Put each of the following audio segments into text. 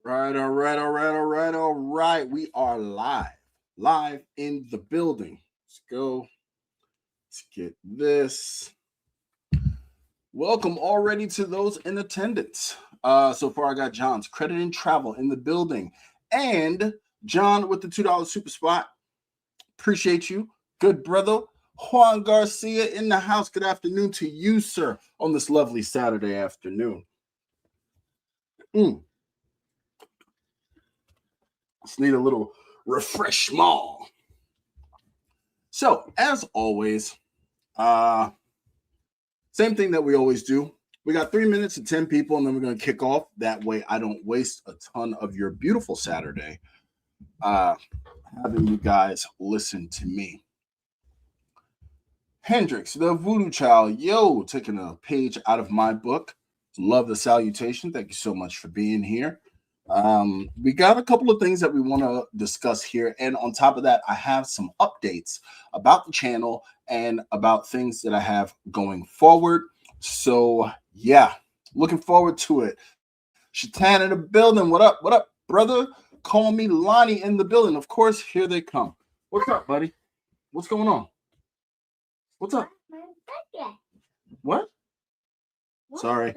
Right, all right, all right, all right, all right. We are live in the building. Let's go. Let's get this. Welcome already to those in attendance. So far I got John's Credit and Travel in the building, and John with the $2 super spot. Appreciate you, good brother. Juan Garcia in the house. Good afternoon to you, sir, on this lovely Saturday afternoon. Just need a little refreshment. So, as always, uh, same thing that we always do. We got 3 minutes and 10 people, and then we're going to kick off. That way, I don't waste a ton of your beautiful Saturday uh, having you guys listen to me. Hendrix, the voodoo child, yo, taking a page out of my book. Love the salutation. Thank you so much for being here. We got a couple of things that we want to discuss here. And on top of that, I have some updates about the channel and about things that I have going forward. So, yeah, looking forward to it. Shatan in the building. What up? What up, brother? Call me Lonnie in the building. Of course, here they come. What's up, buddy? What's going on? What's up? What? Sorry.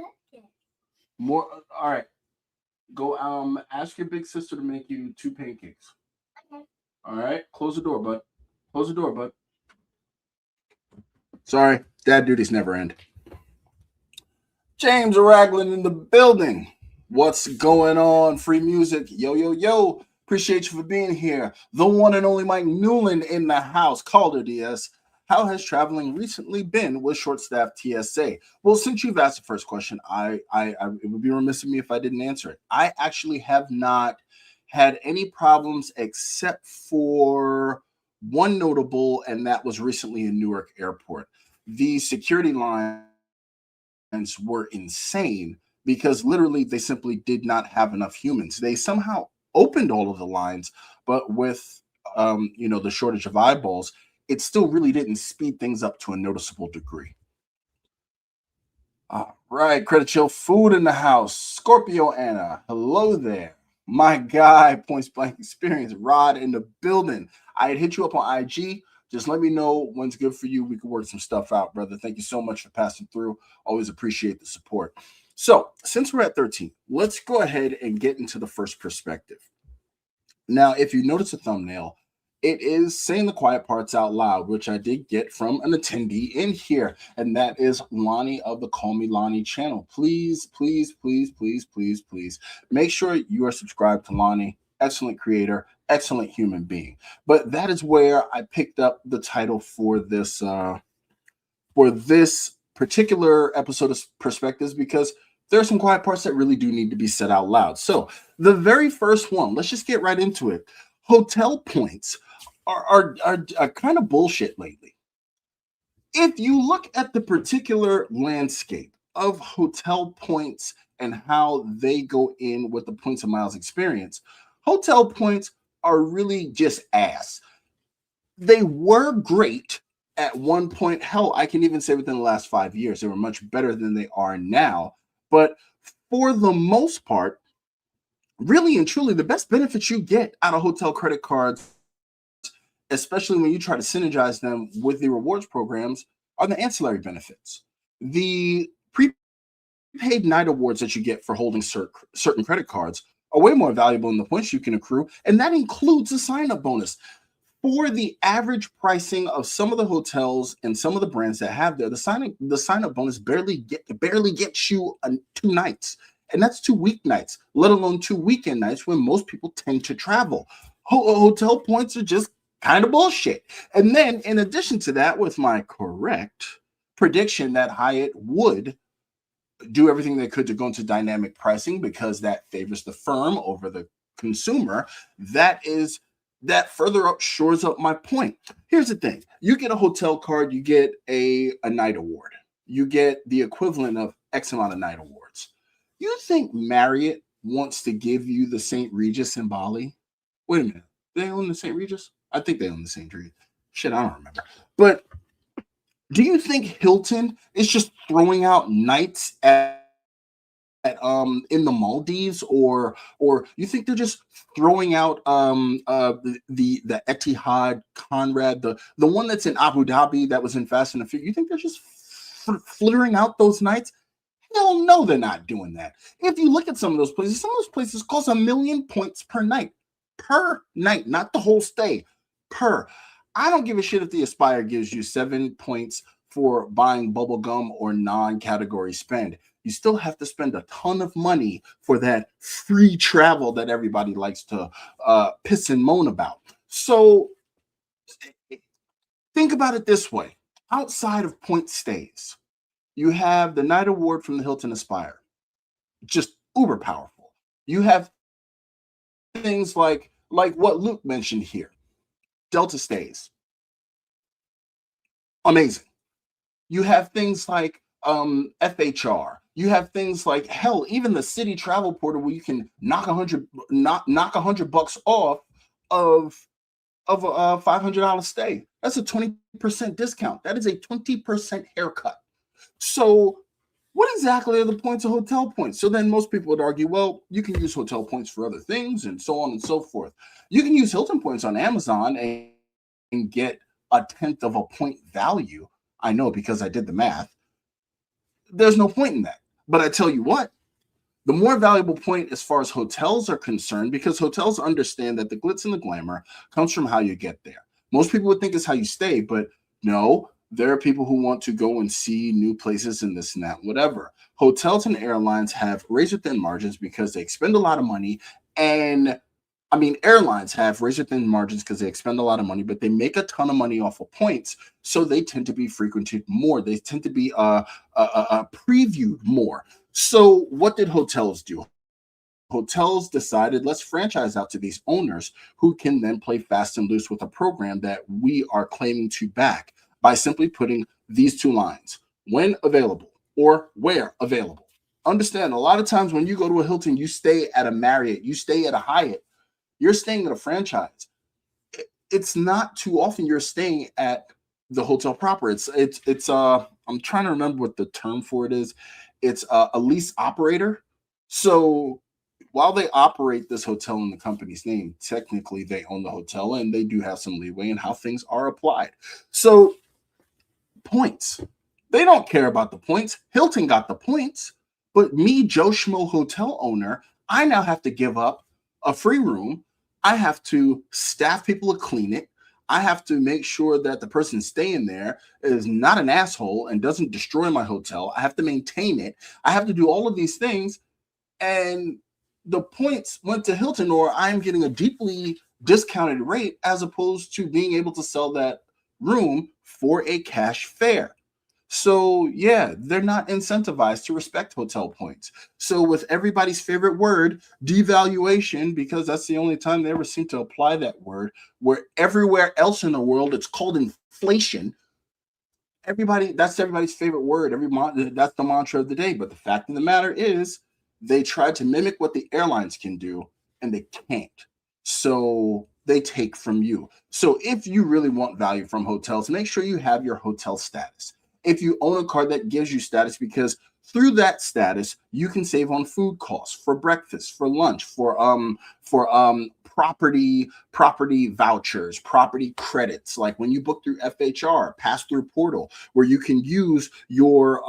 More. All right. Go ask your big sister to make you 2 pancakes. Okay. All right. Close the door, bud. Close the door, bud. Sorry. Dad duties never end. James Ragland in the building. What's going on? Free music. Yo, yo, yo. Appreciate you for being here. The one and only Mike Newland in the house. Calder DS. How has traveling recently been with short-staffed TSA? Well, since you've asked the first question, it would be remiss of me if I didn't answer it. I actually have not had any problems except for one notable, and that was recently in Newark Airport. The security lines were insane because literally they simply did not have enough humans. They somehow opened all of the lines, but with the shortage of eyeballs, it still really didn't speed things up to a noticeable degree. All right, Credit Chill Food in the house. Scorpio Anna, hello there. My guy, Points Blank Experience, Rod in the building. I had hit you up on IG. Just let me know when's good for you. We can work some stuff out, brother. Thank you so much for passing through. Always appreciate the support. So, since we're at 13, let's go ahead and get into the first perspective. Now, if you notice the thumbnail, it is saying the quiet parts out loud, which I did get from an attendee in here, and that is Lonnie of the Call Me Lonnie channel. Please, please, please, please, please, please make sure you are subscribed to Lonnie. Excellent creator, excellent human being. But that is where I picked up the title for this particular episode of Perspectives, because there are some quiet parts that really do need to be said out loud. So the very first one, let's just get right into it. Hotel points are kind of bullshit lately. If you look at the particular landscape of hotel points and how they go in with the points and miles experience, hotel points are really just ass. They were great at one point. Hell, I can even say within the last 5 years, they were much better than they are now. But for the most part, really and truly, the best benefits you get out of hotel credit cards, especially when you try to synergize them with the rewards programs, are the ancillary benefits. The prepaid night awards that you get for holding certain credit cards are way more valuable than the points you can accrue, and that includes a sign-up bonus. For the average pricing of some of the hotels and some of the brands that have there, the sign-up bonus barely gets you 2 nights, and that's 2 weeknights, let alone 2 weekend nights when most people tend to travel. Hotel points are just kind of bullshit. And then, in addition to that, with my correct prediction that Hyatt would do everything they could to go into dynamic pricing because that favors the firm over the consumer, that further up shores up my point. Here's the thing. You get a hotel card, you get a night award. You get the equivalent of X amount of night awards. You think Marriott wants to give you the St. Regis in Bali? Wait a minute. They own the St. Regis? I think they own the St. Regis. Shit, I don't remember. But do you think Hilton is just throwing out nights in the Maldives, or you think they're just throwing out the Etihad Conrad, the one that's in Abu Dhabi that was in Fast and the Furious? You think they're just flittering out those nights? Hell no, they're not doing that. If you look at some of those places cost 1,000,000 points per night, not the whole stay, per. I don't give a shit if the Aspire gives you 7 points for buying bubble gum or non-category spend. You still have to spend a ton of money for that free travel that everybody likes to piss and moan about. So think about it this way. Outside of point stays, you have the night award from the Hilton Aspire, just uber powerful. You have things like what Luke mentioned here, Delta stays, amazing. You have things like FHR. You have things like, hell, even the city travel portal where you can knock $100 off of a $500 stay. That's a 20% discount. That is a 20% haircut. So what exactly are the points of hotel points? So then most people would argue, well, you can use hotel points for other things and so on and so forth. You can use Hilton points on Amazon and get a tenth of a point value. I know because I did the math. There's no point in that. But I tell you what, the more valuable point as far as hotels are concerned, because hotels understand that the glitz and the glamour comes from how you get there. Most people would think it's how you stay, but no, there are people who want to go and see new places and this and that, whatever. Hotels and airlines have razor thin margins because they expend a lot of money. And I mean, airlines have razor thin margins because they expend a lot of money, but they make a ton of money off of points. So they tend to be frequented more. They tend to be previewed more. So what did hotels do? Hotels decided, let's franchise out to these owners who can then play fast and loose with a program that we are claiming to back by simply putting these two lines: when available or where available. Understand, a lot of times when you go to a Hilton, you stay at a Marriott, you stay at a Hyatt, you're staying at a franchise. It's not too often you're staying at the hotel proper. It's I'm trying to remember what the term for it is. It's a lease operator. So while they operate this hotel in the company's name, technically they own the hotel and they do have some leeway in how things are applied. So points. They don't care about the points. Hilton got the points, but me, Joe Schmo hotel owner, I now have to give up a free room. I have to staff people to clean it. I have to make sure that the person staying there is not an asshole and doesn't destroy my hotel. I have to maintain it. I have to do all of these things. And the points went to Hilton, or I'm getting a deeply discounted rate as opposed to being able to sell that room for a cash fare. So yeah, they're not incentivized to respect hotel points. So with everybody's favorite word, devaluation, because that's the only time they ever seem to apply that word, where everywhere else in the world it's called inflation. That's everybody's favorite word. That's the mantra of the day. But the fact of the matter is, they tried to mimic what the airlines can do, and they can't. So they take from you. So if you really want value from hotels, make sure you have your hotel status. If you own a card that gives you status, because through that status you can save on food costs for breakfast, for lunch, for property vouchers, property credits, like when you book through FHR, pass through portal, where you can use your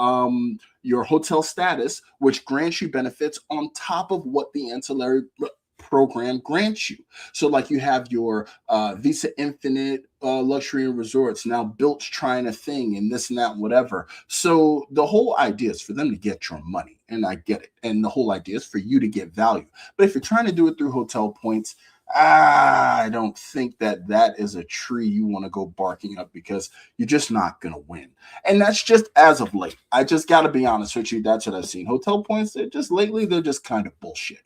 hotel status, which grants you benefits on top of what the ancillary program grants you. So like you have your Visa Infinite luxury and resorts, now Bilt's trying a thing and this and that, whatever. So the whole idea is for them to get your money, and I get it. And the whole idea is for you to get value. But if you're trying to do it through hotel points, I don't think that is a tree you want to go barking up, because you're just not going to win. And that's just as of late. I just got to be honest with you. That's what I've seen. Hotel points, they're just kind of bullshit.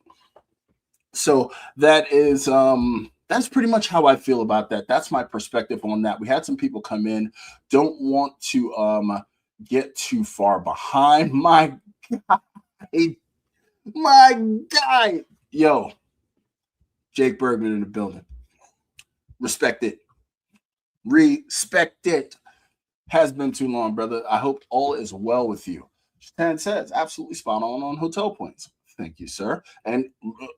So that's pretty much how I feel about that. That's my perspective on that. We had some people come in, don't want to get too far behind. My guy, yo, Jake Bergman in the building. Respect it. Respect it. Has been too long, brother. I hope all is well with you. Stan says, absolutely spot on hotel points. Thank you, sir. And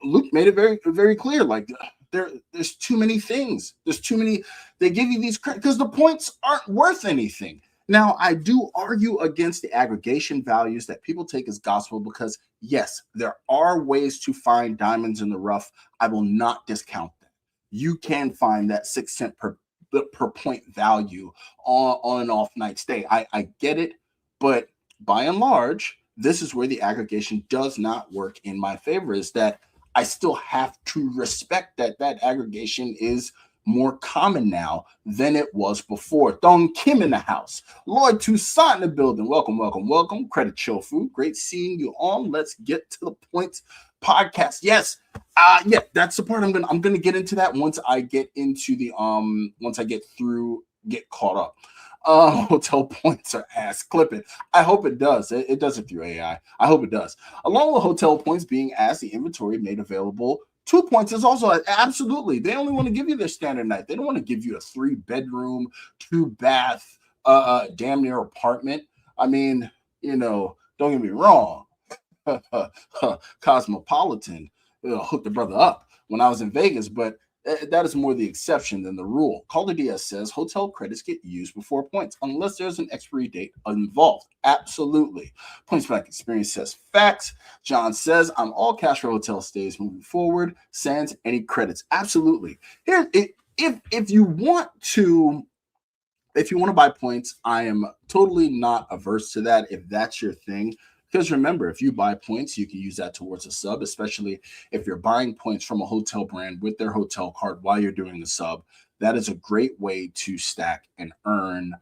Luke made it very, very clear. Like there's too many things. There's too many. They give you these because the points aren't worth anything. Now, I do argue against the aggregation values that people take as gospel because, yes, there are ways to find diamonds in the rough. I will not discount that. You can find that 6 cent per point value on an off night stay. I get it, but by and large, this is where the aggregation does not work in my favor, is that I still have to respect that that aggregation is more common now than it was before. Dong Kim in the house. Lloyd Toussaint in the building. Welcome, welcome, welcome. Credit Chofu. Great seeing you on. Let's get to the point podcast. Yes. Yeah, that's the part I'm gonna get into that once I get into the once I get caught up. Hotel points are ass clipping. I hope it does. It does it through AI. I hope it does. Along with hotel points being asked, the inventory made available 2 points is also absolutely. They only want to give you their standard night. They don't want to give you a 3-bedroom, 2-bath, damn near apartment. I mean, don't get me wrong. Cosmopolitan hooked the brother up when I was in Vegas, but that is more the exception than the rule. Calder DS says hotel credits get used before points unless there's an expiry date involved. Absolutely. Points Back Experience says facts. John says I'm all cash for hotel stays moving forward. Sans any credits. Absolutely. Here, if you want to buy points, I am totally not averse to that if that's your thing. Because remember, if you buy points, you can use that towards a sub, especially if you're buying points from a hotel brand with their hotel card while you're doing the sub. That is a great way to stack and earn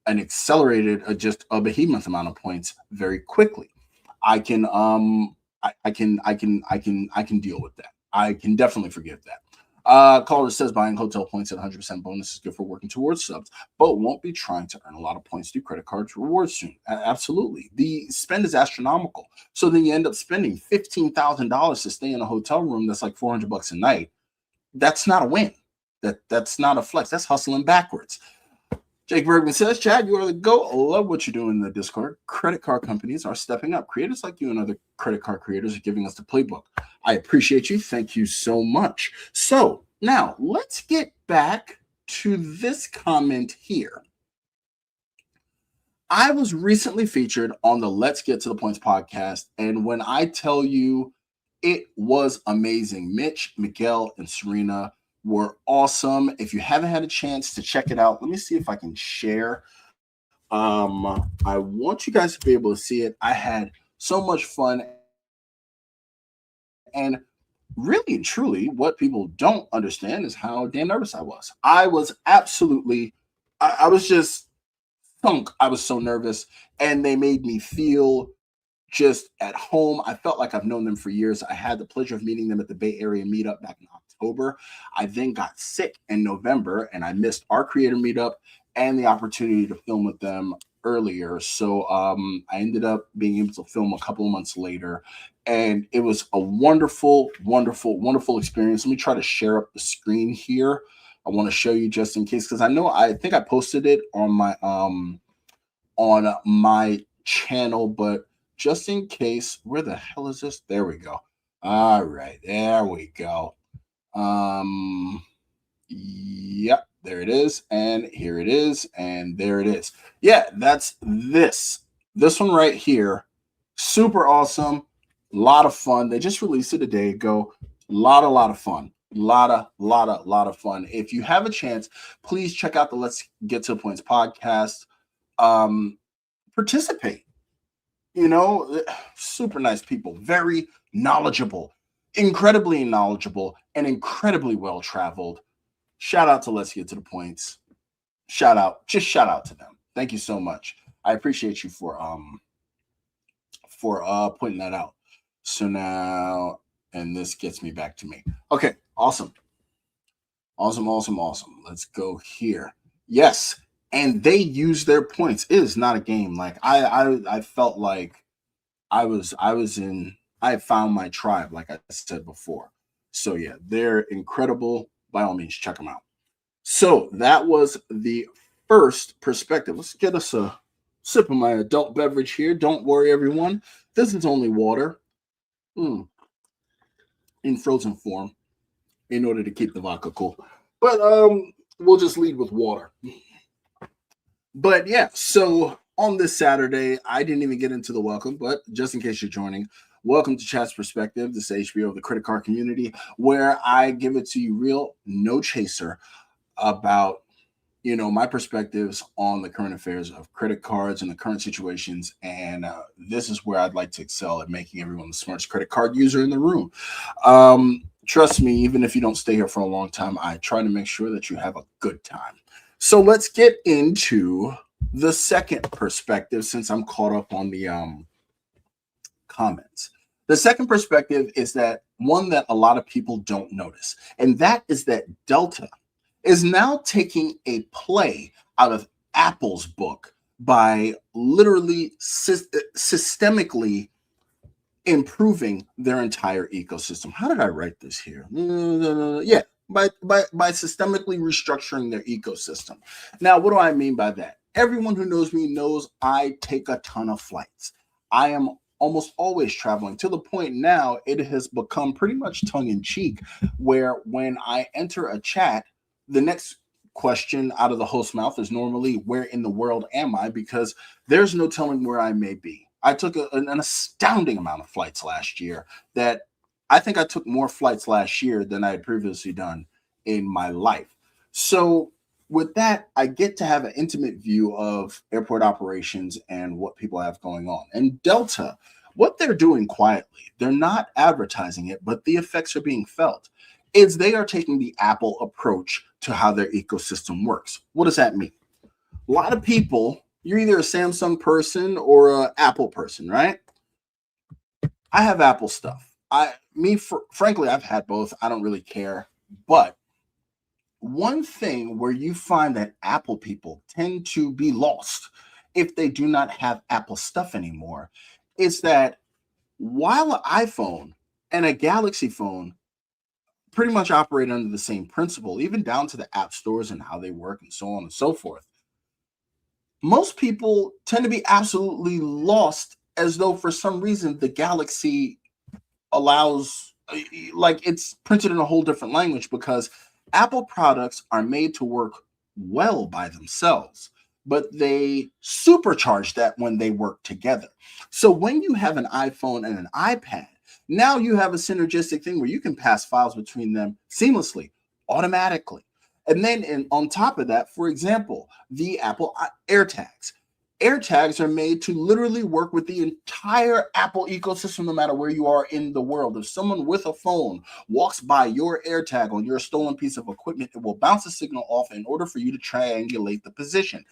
an accelerated, just a behemoth amount of points very quickly. I can deal with that. I can definitely forgive that. Caller says buying hotel points at 100% bonus is good for working towards subs, but won't be trying to earn a lot of points through credit cards rewards soon. Absolutely. The spend is astronomical. So then you end up spending $15,000 to stay in a hotel room that's like $400 a night. That's not a win. That's not a flex. That's hustling backwards. Jake Bergman says, Chad, you are the GOAT. I love what you're doing in the Discord. Credit card companies are stepping up. Creators like you and other credit card creators are giving us the playbook. I appreciate you. Thank you so much. So now let's get back to this comment here. I was recently featured on the Let's Get to the Points podcast. And when I tell you it was amazing, Mitch, Miguel, and Serena were awesome. If you haven't had a chance to check it out, let me see if I can share. I want you guys to be able to see it. I had so much fun. And really and truly, what people don't understand is how damn nervous I was. I was absolutely, I was just sunk. I was so nervous. And they made me feel just at home. I felt like I've known them for years. I had the pleasure of meeting them at the Bay Area meetup back in October. I then got sick in November and I missed our creator meetup and the opportunity to film with them earlier. So I ended up being able to film a couple of months later. And it was a wonderful, wonderful, wonderful experience. Let me try to share up the screen here. I want to show you just in case, because I think I posted it on my channel, but just in case, where the hell is this? There we go. All right, there we go. Yep, there it is, and here it is, and there it is. Yeah, that's this one right here. Super awesome, a lot of fun. They just released it a day ago. Lot of fun. Lot of fun. If you have a chance, please check out the Let's Get to the Points podcast. Participate. Super nice people, very knowledgeable, incredibly knowledgeable, and incredibly well traveled. Shout out to Let's Get to the Points. Shout out to them. Thank you so much. I appreciate you for pointing that out. So now, and this gets me back to me. Okay, awesome. Let's go here. Yes. And they use their points. It is not a game. Like I felt like I found my tribe, like I said before. So yeah, they're incredible. By all means, check them out. So that was the first perspective. Let's get us Sipping my adult beverage here. Don't worry, everyone. This is only water in frozen form in order to keep the vodka cool. But we'll just lead with water. But yeah, so on this Saturday, I didn't even get into the welcome, but just in case you're joining, welcome to Chat's Perspective, this HBO of the credit card community, where I give it to you real, no chaser about my perspectives on the current affairs of credit cards and the current situations. And this is where I'd like to excel at making everyone the smartest credit card user in the room. Trust me, even if you don't stay here for a long time, I try to make sure that you have a good time. So let's get into the second perspective since I'm caught up on the comments. The second perspective is that one that a lot of people don't notice, and that is that Delta is now taking a play out of Apple's book by literally systemically improving their entire ecosystem. How did I write this here? Yeah, by systemically restructuring their ecosystem. Now, what do I mean by that? Everyone who knows me knows I take a ton of flights. I am almost always traveling to the point now it has become pretty much tongue-in-cheek, where when I enter a chat, the next question out of the host's mouth is normally, where in the world am I? Because there's no telling where I may be. I took an astounding amount of flights last year. That I think I took more flights last year than I had previously done in my life. So with that, I get to have an intimate view of airport operations and what people have going on. And Delta, what they're doing quietly, they're not advertising it, but the effects are being felt, is they are taking the Apple approach to how their ecosystem works. What does that mean? A lot of people, you're either a Samsung person or an Apple person, right? I have Apple stuff. Frankly, I've had both. I don't really care. But one thing where you find that Apple people tend to be lost if they do not have Apple stuff anymore is that while an iPhone and a Galaxy phone pretty much operate under the same principle, even down to the app stores and how they work and so on and so forth, most people tend to be absolutely lost, as though for some reason the Galaxy allows, like, it's printed in a whole different language, because Apple products are made to work well by themselves, but they supercharge that when they work together. So when you have an iPhone and an iPad, now you have a synergistic thing where you can pass files between them seamlessly, automatically. And then on top of that, for example, the Apple AirTags. AirTags are made to literally work with the entire Apple ecosystem, no matter where you are in the world. If someone with a phone walks by your AirTag on your stolen piece of equipment, it will bounce a signal off in order for you to triangulate the position.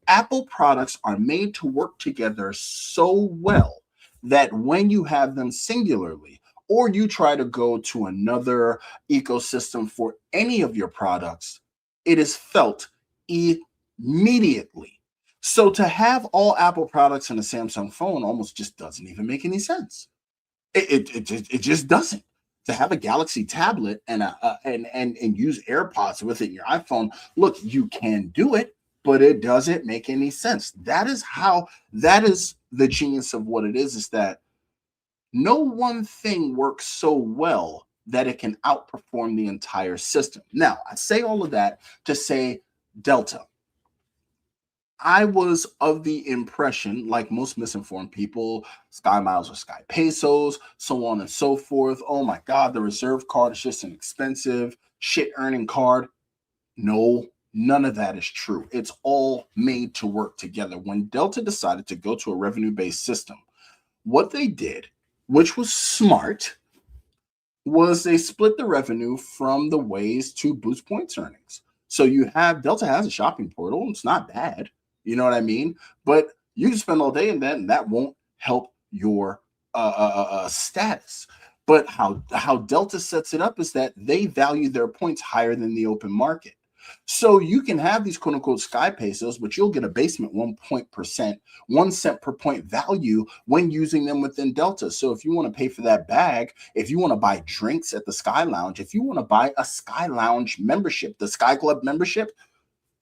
Apple products are made to work together so well that when you have them singularly, or you try to go to another ecosystem for any of your products, it is felt immediately. So to have all Apple products in a Samsung phone almost just doesn't even make any sense. It just doesn't. To have a Galaxy tablet and use AirPods with it in your iPhone, look, you can do it, but it doesn't make any sense. That is the genius of what it is that no one thing works so well that it can outperform the entire system. Now, I say all of that to say Delta. I was of the impression, like most misinformed people, Sky Miles or Sky Pesos, so on and so forth. Oh my God, the Reserve card is just an expensive shit earning card. No, none of that is true. It's all made to work together. When Delta decided to go to a revenue-based system, what they did, which was smart, was they split the revenue from the ways to boost points earnings. So Delta has a shopping portal. It's not bad. You know what I mean? But you can spend all day in that, and that won't help your status. But how Delta sets it up is that they value their points higher than the open market. So you can have these quote unquote Sky Pesos, but you'll get a basement 1 cent per point value when using them within Delta. So if you want to pay for that bag, if you want to buy drinks at the Sky Lounge, if you want to buy a Sky Lounge membership, the Sky Club membership,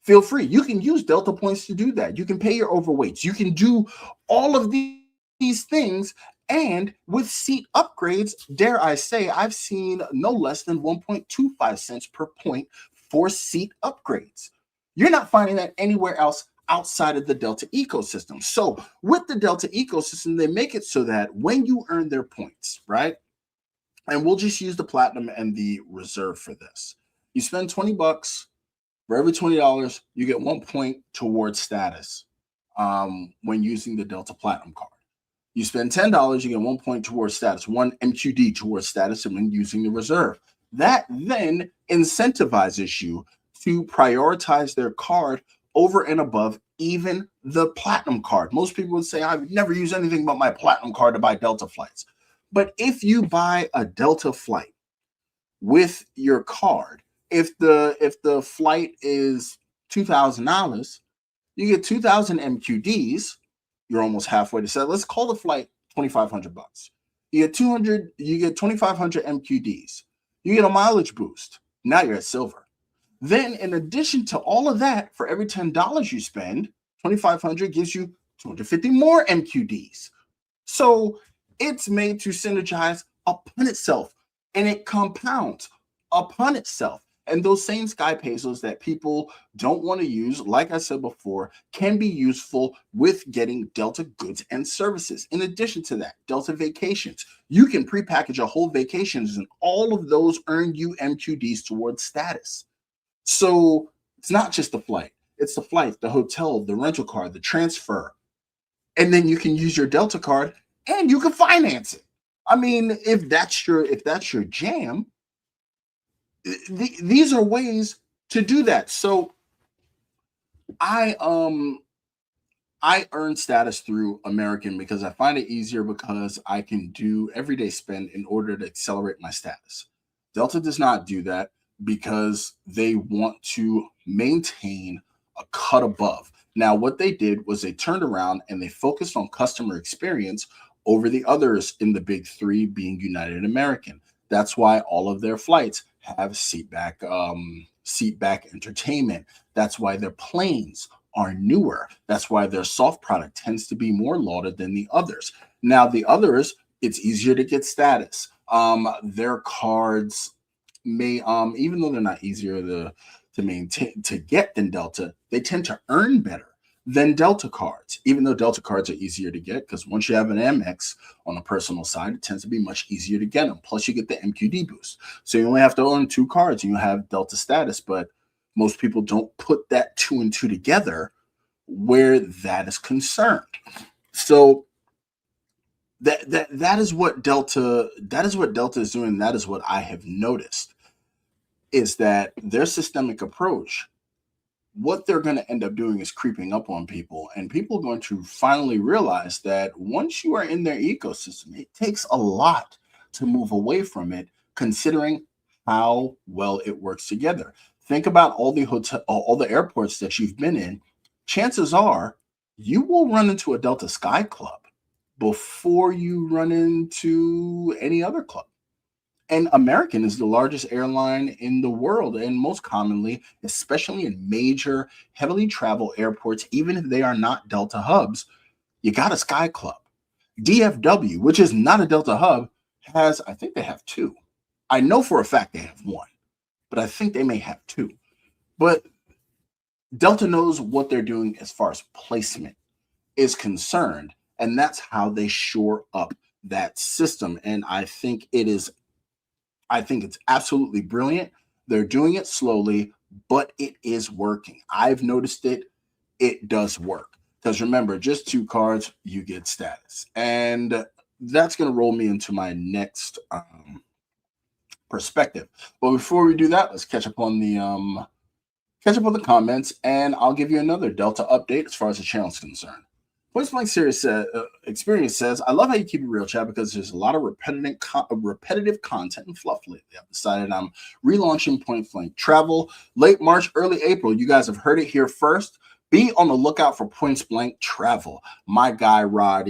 feel free. You can use Delta points to do that. You can pay your overweights. You can do all of these things. And with seat upgrades, dare I say, I've seen no less than 1.25 cents per point for seat upgrades. You're not finding that anywhere else outside of the Delta ecosystem. So with the Delta ecosystem, they make it so that when you earn their points, right? And we'll just use the platinum and the reserve for this. You spend 20 bucks. For every $20, you get 1 point towards status when using the Delta Platinum card. You spend $10, you get 1 point towards status, 1 MQD towards status, and when using the reserve. That then incentivizes you to prioritize their card over and above even the Platinum card. Most people would say, I would never use anything but my Platinum card to buy Delta flights. But if you buy a Delta flight with your card, if the flight is $2,000, you get 2,000 MQDs. You're almost halfway to set. Let's call the flight $2,500 bucks. You get 2,500 MQDs. You get a mileage boost. Now you're at silver. Then, in addition to all of that, for every $10 you spend, 2,500 gives you 250 more MQDs. So it's made to synergize upon itself, and it compounds upon itself. And those same Sky Pesos that people don't want to use, like I said before, can be useful with getting Delta goods and services. In addition to that, Delta Vacations. You can prepackage a whole vacations, and all of those earn you MQDs towards status. So it's not just the flight. It's the flight, the hotel, the rental car, the transfer. And then you can use your Delta card and you can finance it. I mean, if that's your jam, these are ways to do that. So I earn status through American because I find it easier because I can do everyday spend in order to accelerate my status. Delta does not do that because they want to maintain a cut above. Now, what they did was they turned around and they focused on customer experience over the others in the big three, being United American. That's why all of their flights have seat back entertainment. That's why their planes are newer. That's why their soft product tends to be more lauded than the others. Now, the others, it's easier to get status. Their cards may, even though they're not easier to maintain to get than Delta, they tend to earn better than Delta cards, even though Delta cards are easier to get, because once you have an Amex on a personal side, it tends to be much easier to get them. Plus, you get the MQD boost. So you only have to own 2 cards and you have Delta status, but most people don't put that 2 and 2 together where that is concerned. So that is what Delta is doing. That is what I have noticed, is that their systemic approach, what they're going to end up doing is creeping up on people, and people are going to finally realize that once you are in their ecosystem, it takes a lot to move away from it, considering how well it works together. Think about all the airports that you've been in. Chances are you will run into a Delta Sky Club before you run into any other club. And American is the largest airline in the world, and most commonly, especially in major, heavily traveled airports, even if they are not Delta hubs, you got a Sky Club. DFW, which is not a Delta hub, I think they have 2. I know for a fact they have 1, but I think they may have 2. But Delta knows what they're doing as far as placement is concerned, and that's how they shore up that system. And I think it's absolutely brilliant. They're doing it slowly, but it is working. I've noticed it. It does work. Because remember, just 2 cards, you get status. And that's going to roll me into my next perspective. But before we do that, let's catch up on the comments, and I'll give you another Delta update as far as the channel is concerned. Points Blank Series Experience says, I love how you keep it real, Chad, because there's a lot of repetitive content and fluff lately. I've decided I'm relaunching Point Blank Travel late March, early April. You guys have heard it here first. Be on the lookout for Points Blank Travel. My guy, Rod,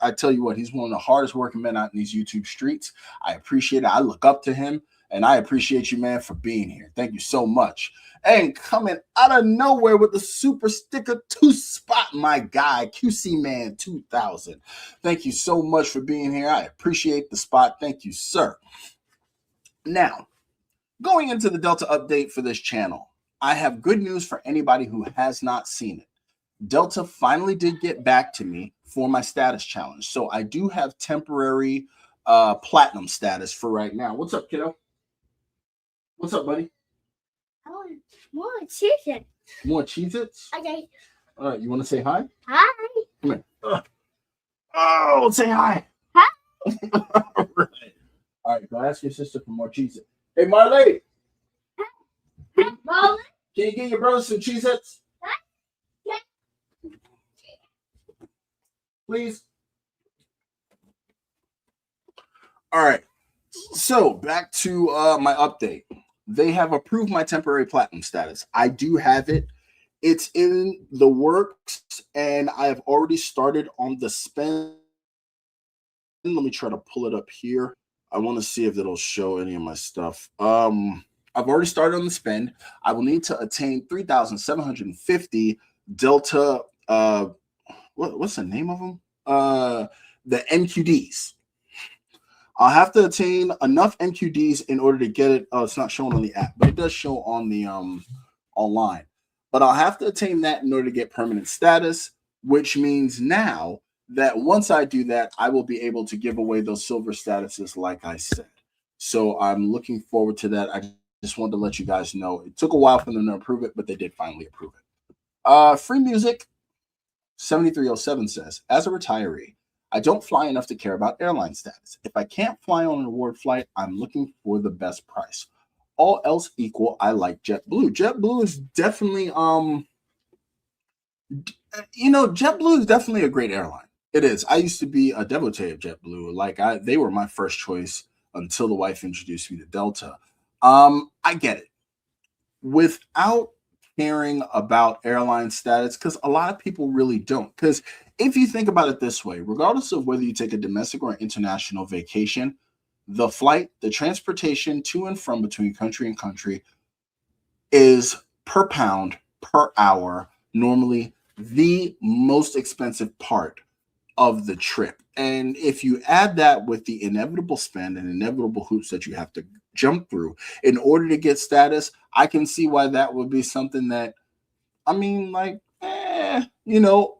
I tell you what, he's one of the hardest working men out in these YouTube streets. I appreciate it. I look up to him. And I appreciate you, man, for being here. Thank you so much. And coming out of nowhere with the super sticker 2 spot, my guy, QC Man 2000. Thank you so much for being here. I appreciate the spot. Thank you, sir. Now, going into the Delta update for this channel, I have good news for anybody who has not seen it. Delta finally did get back to me for my status challenge. So I do have temporary platinum status for right now. What's up, kiddo? What's up, buddy? I want more Cheez-Its. More Cheez-Its? Okay. All right, you want to say hi? Hi. Come here. Oh, say hi. Hi. All right. All right, go ask your sister for more Cheez-Its. Hey, Marley. Mom. Can you get your brother some Cheez-Its? Please. All right. So back to my update. They have approved my temporary platinum status. I do have it. It's in the works, and I have already started on the spend. Let me try to pull it up here. I want to see if it'll show any of my stuff. I've already started on the spend. I will need to attain 3,750 Delta. What's the name of them? The NQDs. I'll have to attain enough NQDs in order to get it. Oh, it's not showing on the app, but it does show on the online. But I'll have to attain that in order to get permanent status, which means now that once I do that, I will be able to give away those silver statuses, like I said. So I'm looking forward to that. I just wanted to let you guys know. It took a while for them to approve it, but they did finally approve it. Free Music 7307 says, as a retiree, I don't fly enough to care about airline status. If I can't fly on an award flight, I'm looking for the best price. All else equal, I like JetBlue. JetBlue is definitely, JetBlue is definitely a great airline. It is. I used to be a devotee of JetBlue. They were my first choice until the wife introduced me to Delta. I get it. Without caring about airline status, because a lot of people really don't. Because if you think about it this way, regardless of whether you take a domestic or international vacation, the flight, the transportation to and from between country and country is per pound, per hour, normally the most expensive part of the trip. And if you add that with the inevitable spend and inevitable hoops that you have to jump through in order to get status, I can see why that would be something that,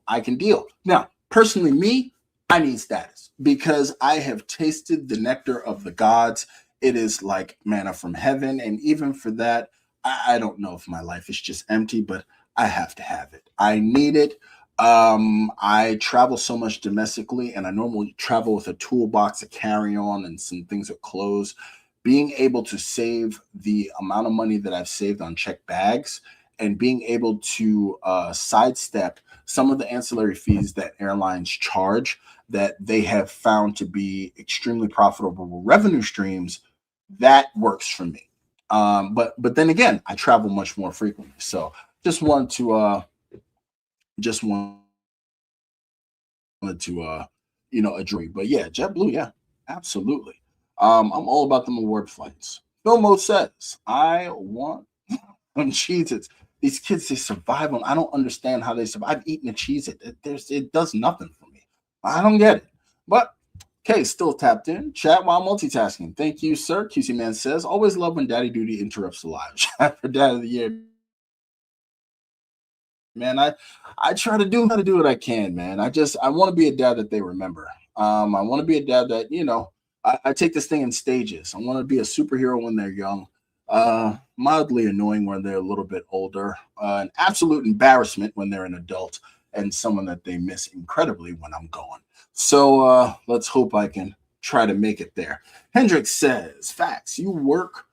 I can deal. Now, personally, me, I need status because I have tasted the nectar of the gods. It is like manna from heaven. And even for that, I don't know if my life is just empty, but I have to have it. I need it. I travel so much domestically, and I normally travel with a toolbox, a carry-on, and some things of clothes. Being able to save the amount of money that I've saved on checked bags and being able to sidestep some of the ancillary fees that airlines charge that they have found to be extremely profitable revenue streams, that works for me. But then again, I travel much more frequently. So just wanted to agree. But yeah, JetBlue, yeah, absolutely. I'm all about them award flights. Phil Mo says, I want some Cheez-Its. These kids, they survive on. I don't understand how they survive eating a Cheez-It. It does nothing for me. I don't get it. But okay, still tapped in. Chat while multitasking. Thank you, sir. QC Man says, always love when Daddy Duty interrupts the live. Chat for Dad of the Year. Man, I try to do what I can, man. I want to be a dad that they remember. I want to be a dad that, I take this thing in stages. I want to be a superhero when they're young, mildly annoying when they're a little bit older, an absolute embarrassment when they're an adult, and someone that they miss incredibly when I'm gone. So let's hope I can try to make it there. Hendrix says, facts, you work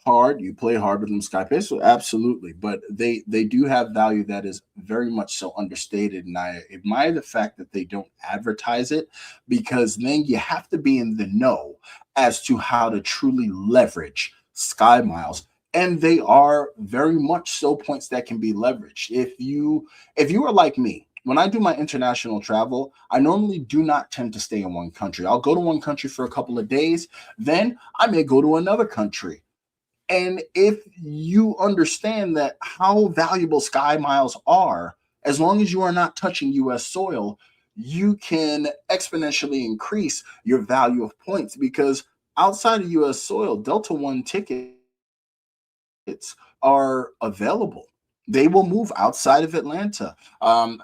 hard, you play hard with them, Skype. So absolutely, but they do have value that is very much so understated, and I admire the fact that they don't advertise it, because then you have to be in the know as to how to truly leverage Sky Miles, and they are very much so points that can be leveraged. If you are like me, when I do my international travel, I normally do not tend to stay in one country. I'll go to one country for a couple of days, then I may go to another country And if you understand that how valuable Sky Miles are, as long as you are not touching US soil, you can exponentially increase your value of points because outside of US soil, Delta One tickets are available. They will move outside of Atlanta.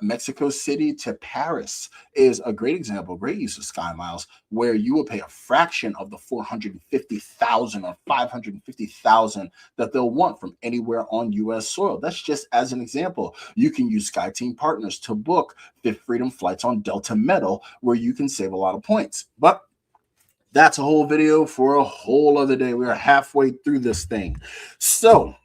Mexico City to Paris is a great example, great use of Sky Miles, where you will pay a fraction of the 450,000 or 550,000 that they'll want from anywhere on U.S. soil. That's just as an example. You can use SkyTeam Partners to book Fifth Freedom flights on Delta Metal, where you can save a lot of points. But that's a whole video for a whole other day. We are halfway through this thing. So,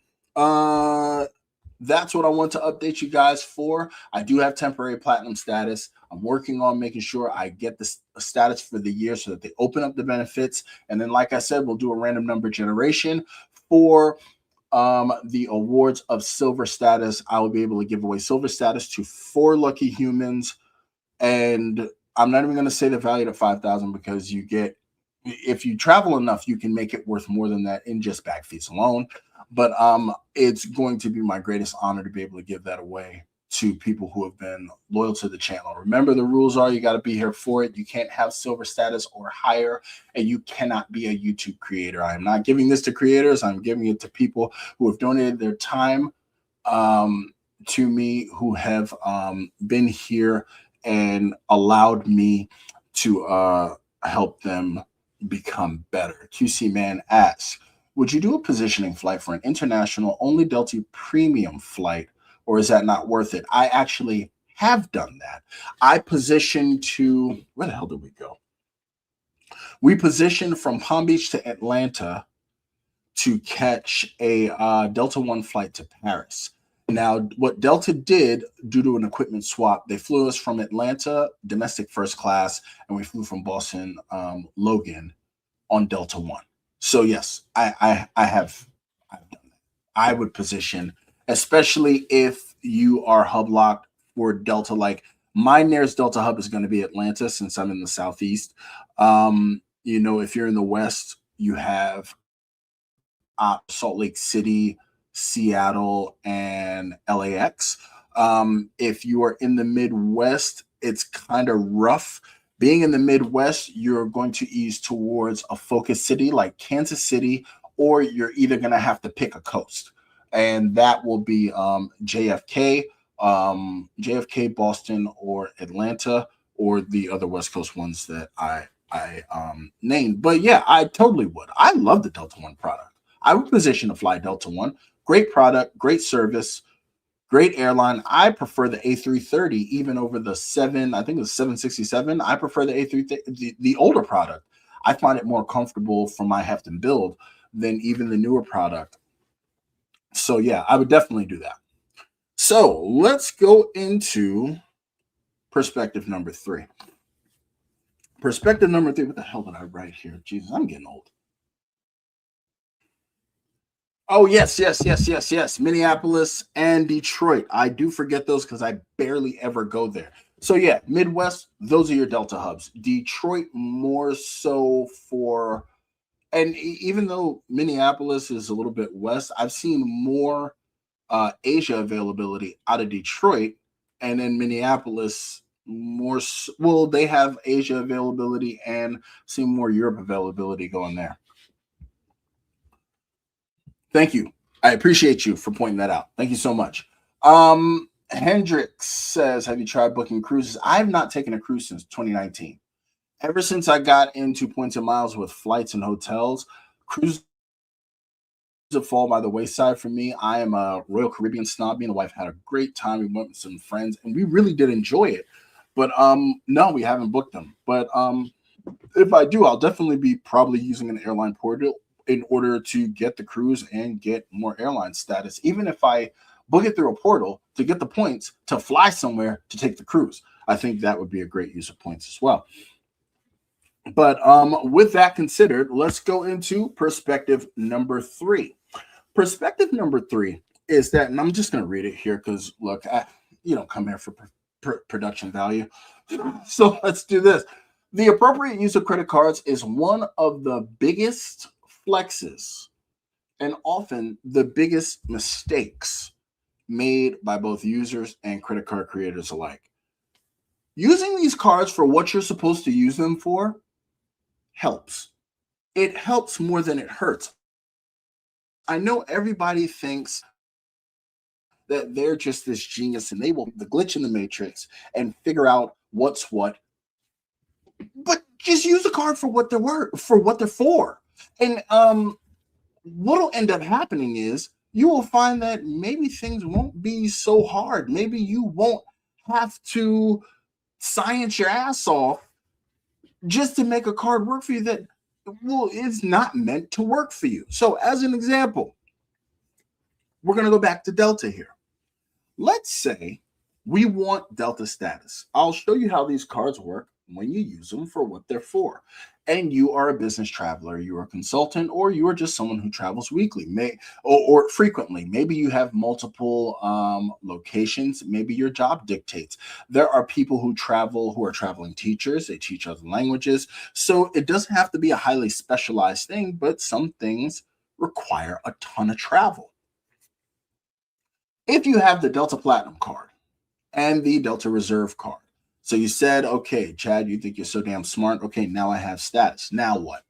that's what I want to update you guys for. I do have temporary platinum status. I'm working on making sure I get the status for the year so that they open up the benefits. And then, like I said, we'll do a random number generation for the awards of silver status. I will be able to give away silver status to 4 lucky humans. And I'm not even going to say the value to 5,000 because you get, if you travel enough, you can make it worth more than that in just bag fees alone. But it's going to be my greatest honor to be able to give that away to people who have been loyal to the channel. Remember, the rules are you got to be here for it. You can't have silver status or higher, and you cannot be a YouTube creator. I'm not giving this to creators. I'm giving it to people who have donated their time to me, who have been here and allowed me to help them become better. QC Man asks, would you do a positioning flight for an international only Delta premium flight, or is that not worth it? I actually have done that. I positioned to, where the hell did we go? We positioned from Palm Beach to Atlanta to catch a Delta One flight to Paris. Now, what Delta did, due to an equipment swap, they flew us from Atlanta, domestic first class, and we flew from Boston, Logan on Delta One. So yes, I have done that. I would position, especially if you are hub locked for Delta. Like my nearest Delta hub is going to be Atlanta, since I'm in the Southeast. You know, if you're in the West, you have Salt Lake City, Seattle, and LAX. If you are in the Midwest, it's kind of rough. Being in the Midwest, you're going to ease towards a focus city like Kansas City, or you're either going to have to pick a coast, and that will be JFK, Boston, or Atlanta, or the other West Coast ones that I named. But yeah, I totally would. I love the Delta One product. I would position to fly Delta One. Great product, great service, great airline. I prefer the A330 even over the 767. I prefer the A330, the older product. I find it more comfortable for my heft and build than even the newer product. So yeah, I would definitely do that. So let's go into perspective number 3. Perspective number 3. What the hell did I write here? Jesus, I'm getting old. Oh, yes. Minneapolis and Detroit. I do forget those because I barely ever go there. So yeah, Midwest, those are your Delta hubs. Detroit more so for, and even though Minneapolis is a little bit west, I've seen more Asia availability out of Detroit, and then Minneapolis more, well, they have Asia availability and see more Europe availability going there. Thank you. I appreciate you for pointing that out. Thank you so much. Hendrix says, have you tried booking cruises? I have not taken a cruise since 2019. Ever since I got into points and miles with flights and hotels, cruises have fallen by the wayside for me. I am a Royal Caribbean snob. Me and the wife had a great time. We went with some friends and we really did enjoy it. But no, we haven't booked them. But if I do, I'll definitely be probably using an airline portal in order to get the cruise and get more airline status, even if I book it through a portal to get the points to fly somewhere to take the cruise. I think that would be a great use of points as well. But with that considered, let's go into perspective number 3. Perspective number 3 is that, and I'm just going to read it here because, look, you don't come here for production value. So let's do this. The appropriate use of credit cards is one of the biggest flexes and often the biggest mistakes made by both users and credit card creators alike. Using these cards for what you're supposed to use them for helps. It helps more than it hurts. I know everybody thinks that they're just this genius and they will the glitch in the matrix and figure out what's what. But just use the card for what they're for. And what'll end up happening is you will find that maybe things won't be so hard. Maybe you won't have to science your ass off just to make a card work for you that is not meant to work for you. So as an example, we're going to go back to Delta here. Let's say we want Delta status. I'll show you how these cards work when you use them for what they're for. And you are a business traveler, you are a consultant, or you are just someone who travels weekly, or frequently. Maybe you have multiple locations. Maybe your job dictates. There are people who are traveling teachers. They teach other languages. So it doesn't have to be a highly specialized thing, but some things require a ton of travel. If you have the Delta Platinum card and the Delta Reserve card, so you said, okay, Chad, you think you're so damn smart. Okay, now I have status. Now what?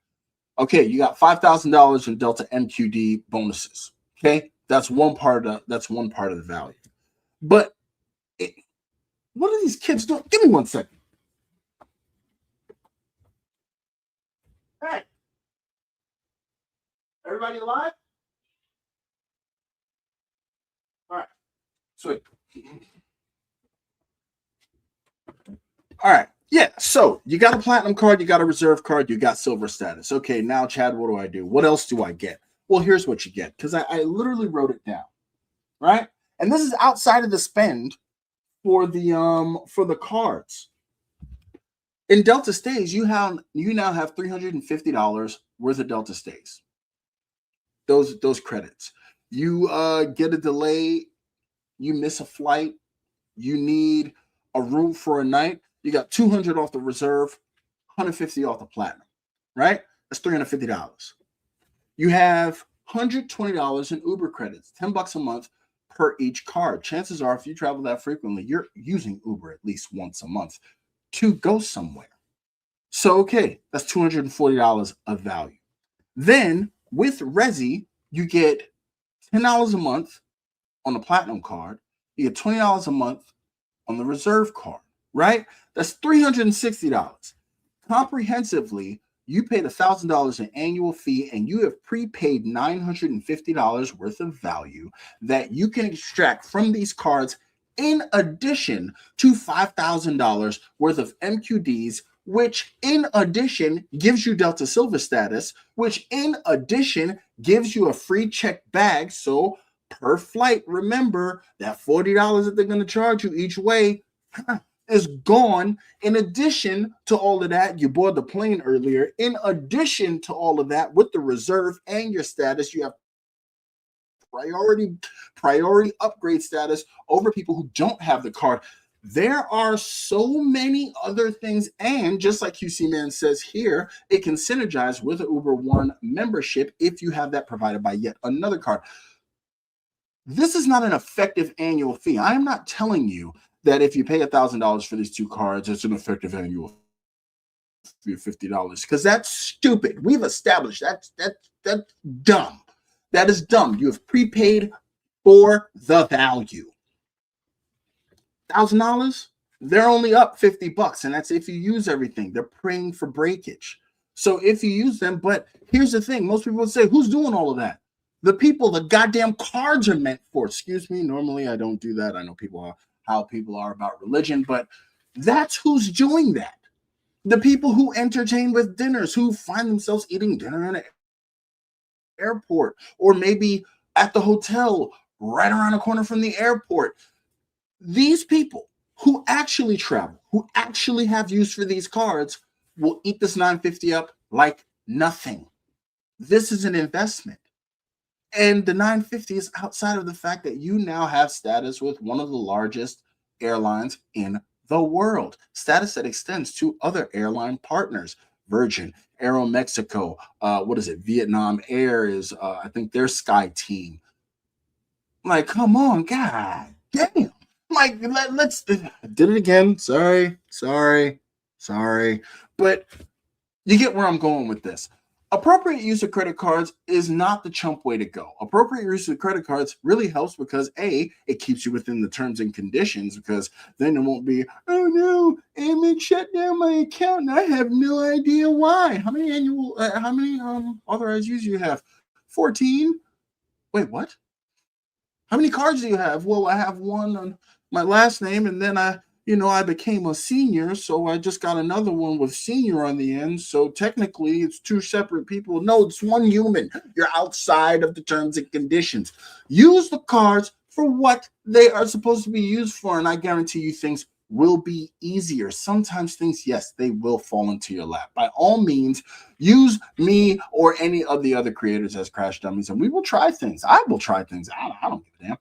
Okay, you got $5,000 in Delta MQD bonuses. Okay, that's one part of the value. But what are these kids doing? Give me 1 second. Hey, everybody alive? All right, sweet. All right. Yeah. So you got a platinum card, you got a reserve card, you got silver status. Okay. Now, Chad, what do I do? What else do I get? Well, here's what you get because I literally wrote it down. Right. And this is outside of the spend for the cards. In Delta Stays, you now have $350 worth of Delta Stays. Those credits. You get a delay, you miss a flight, you need a room for a night. You got $200 off the reserve, $150 off the platinum, right? That's $350. You have $120 in Uber credits, $10 a month per each card. Chances are, if you travel that frequently, you're using Uber at least once a month to go somewhere. So, okay, that's $240 of value. Then with Resy, you get $10 a month on the platinum card. You get $20 a month on the reserve card, right? That's $360. Comprehensively, you paid $1,000 in annual fee and you have prepaid $950 worth of value that you can extract from these cards in addition to $5,000 worth of MQDs, which in addition gives you Delta Silver status, which in addition gives you a free check bag. So per flight, remember that $40 that they're going to charge you each way is gone. In addition to all of that, you board the plane earlier. In addition to all of that, with the reserve and your status, you have priority upgrade status over people who don't have the card. There are so many other things, and just like QC Man says here, it can synergize with the Uber One membership if you have that provided by yet another card. This is not an effective annual fee. I am not telling you that if you pay $1,000 for these two cards, it's an effective annual fee of $50, because that's stupid. We've established that's dumb. That is dumb. You have prepaid for the value. $1,000, they're only up $50, and that's if you use everything. They're praying for breakage. So if you use them, but here's the thing: most people would say, "Who's doing all of that?" The people the goddamn cards are meant for. Excuse me. Normally, I don't do that. I know how people are about religion, but that's who's doing that. The people who entertain with dinners, who find themselves eating dinner in an airport, or maybe at the hotel right around the corner from the airport. These people who actually travel, who actually have use for these cards, will eat this $950 up like nothing. This is an investment. And the $950 is outside of the fact that you now have status with one of the largest airlines in the world. Status that extends to other airline partners: Virgin, Aeromexico. What is it? Vietnam Air is, I think, their Sky Team. Like, come on, God damn. Like, let's did it again. Sorry. But you get where I'm going with this. Appropriate use of credit cards is not the chump way to go. Appropriate use of credit cards really helps because A, it keeps you within the terms and conditions, because then it won't be, oh no, Amex shut down my account and I have no idea why. How many authorized users you have? 14? Wait, what? How many cards do you have? Well, I have one on my last name, and then I became a senior, so I just got another one with senior on the end. So technically, it's two separate people. No, it's one human. You're outside of the terms and conditions. Use the cards for what they are supposed to be used for, and I guarantee you things will be easier. Sometimes things, yes, they will fall into your lap. By all means, use me or any of the other creators as crash dummies, and we will try things. I will try things. I don't give a damn.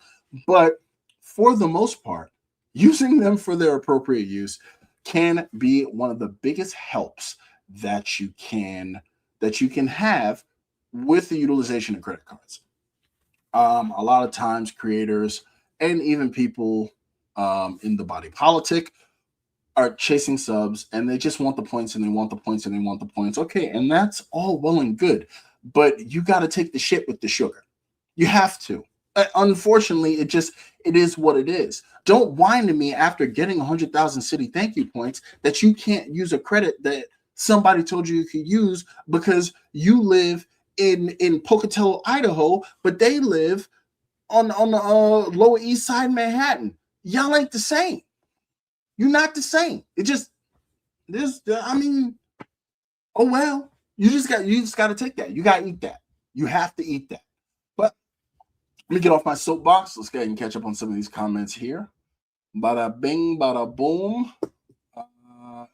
But for the most part, using them for their appropriate use can be one of the biggest helps that you can have with the utilization of credit cards. A lot of times, creators and even people in the body politic are chasing subs, and they just want the points, and they want the points, and they want the points. Okay, and that's all well and good, but you got to take the shit with the sugar. You have to. Unfortunately, it is what it is. Don't whine to me after getting 100,000 city thank you points that you can't use a credit that somebody told you could use because you live in Pocatello, Idaho, but they live on the Lower East Side, Manhattan. Y'all ain't the same. You're not the same. It just this. I mean, oh well. You just got to take that. You got to eat that. You have to eat that. But let me get off my soapbox. Let's go ahead and catch up on some of these comments here. Bada bing, bada boom.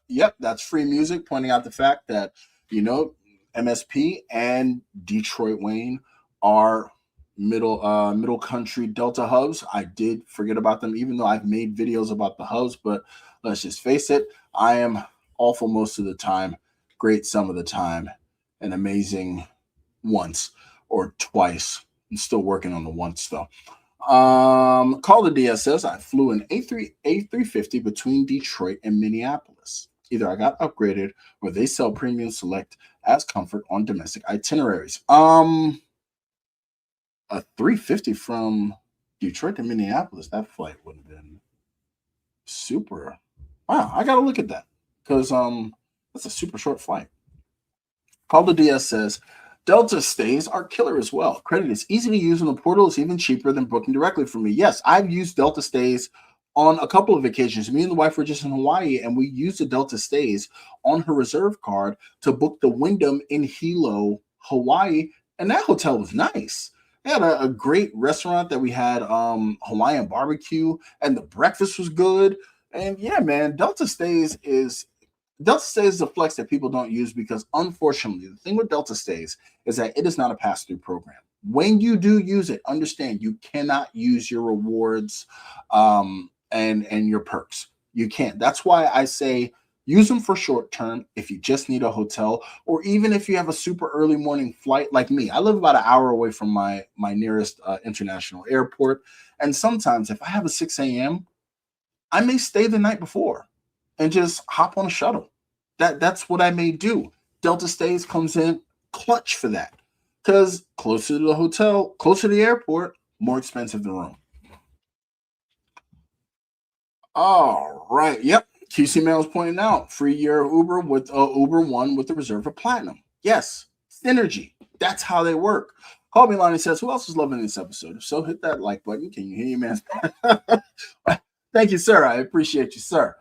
Yep, that's free music, pointing out the fact that, MSP and Detroit Wayne are middle country Delta hubs. I did forget about them, even though I've made videos about the hubs. But let's just face it, I am awful most of the time, great some of the time, and amazing once or twice. I'm still working on the once though. Call the DSS. I flew an A350 between Detroit and Minneapolis. Either I got upgraded or they sell premium select as comfort on domestic itineraries. A 350 from Detroit to Minneapolis, that flight would have been super. Wow, I gotta look at that because that's a super short flight. Call the DS says Delta stays are killer as well. Credit is easy to use, and the portal is even cheaper than booking directly from me. Yes, I've used Delta stays on a couple of occasions. Me and the wife were just in Hawaii, and we used the Delta stays on her reserve card to book the Wyndham in Hilo, Hawaii, and that hotel was nice. They had a great restaurant that we had Hawaiian barbecue, and the breakfast was good. And yeah, man, Delta stays is a flex that people don't use because, unfortunately, the thing with Delta stays is that it is not a pass-through program. When you do use it, understand you cannot use your rewards and your perks. You can't. That's why I say use them for short term if you just need a hotel, or even if you have a super early morning flight like me. I live about an hour away from my nearest international airport, and sometimes if I have a 6 a.m., I may stay the night before and just hop on a shuttle. That's what I may do. Delta Stays comes in clutch for that because closer to the hotel, closer to the airport, more expensive the room. All right. Yep. QC Man was pointing out free year of Uber with Uber One with the reserve for Platinum. Yes, synergy. That's how they work. Call Me Lonnie says, who else is loving this episode? If so, hit that like button. Can you hear you, man? Thank you, sir. I appreciate you, sir.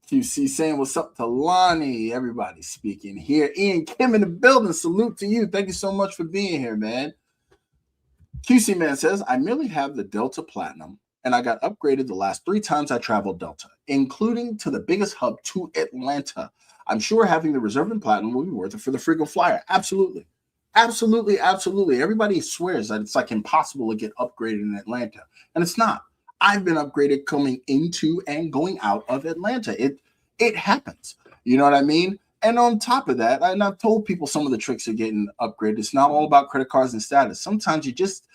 QC saying what's up to Lonnie. Everybody speaking here. Ian Kim in the building. Salute to you. Thank you so much for being here, man. QC Man says, I merely have the Delta Platinum, and I got upgraded the last 3 times I traveled Delta, including to the biggest hub to Atlanta. I'm sure having the reserve and Platinum will be worth it for the frequent flyer. Absolutely. Absolutely, absolutely. Everybody swears that it's like impossible to get upgraded in Atlanta, and it's not. I've been upgraded coming into and going out of Atlanta. It happens. You know what I mean? And on top of that, and I've told people some of the tricks are getting upgraded. It's not all about credit cards and status. Sometimes you just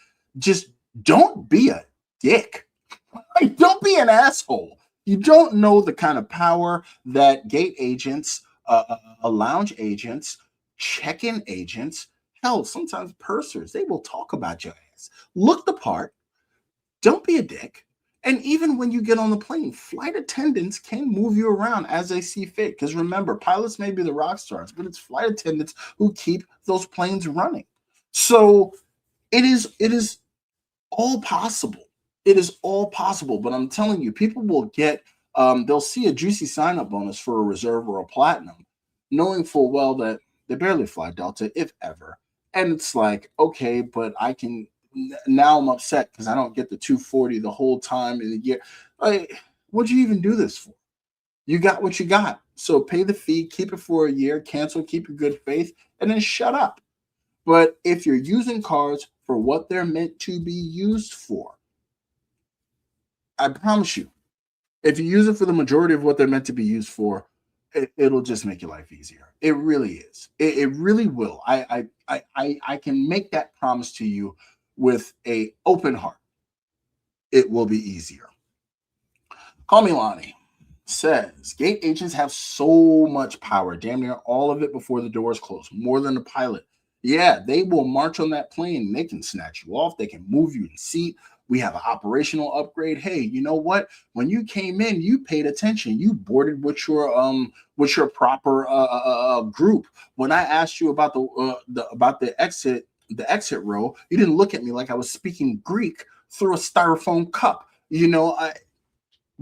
don't be a dick. Like, don't be an asshole. You don't know the kind of power that gate agents, lounge agents, check-in agents, hell, sometimes pursers, they will talk about your ass. Look the part. Don't be a dick. And even when you get on the plane, flight attendants can move you around as they see fit. Because remember, pilots may be the rock stars, but it's flight attendants who keep those planes running. So it is all possible. It is all possible. But I'm telling you, people will get they'll see a juicy sign-up bonus for a reserve or a platinum, knowing full well that they barely fly Delta, if ever. And it's like, okay, but I can now I'm upset because I don't get the 240 the whole time in the year. Like, what'd you even do this for? You got what you got. So pay the fee, keep it for a year, cancel, keep your good faith, and then shut up. But if you're using cards for what they're meant to be used for, I promise you, if you use it for the majority of what they're meant to be used for, it'll just make your life easier. It really is. It really will. I can make that promise to you with a open heart. It will be easier. Call me Lonnie says gate agents have so much power, damn near all of it before the doors close, more than the pilot. Yeah, they will march on that plane. They can snatch you off. They can move you in seat. We have an operational upgrade. Hey, you know what? When you came in, you paid attention. You boarded with your proper group. When I asked you about the exit row, you didn't look at me like I was speaking Greek through a styrofoam cup.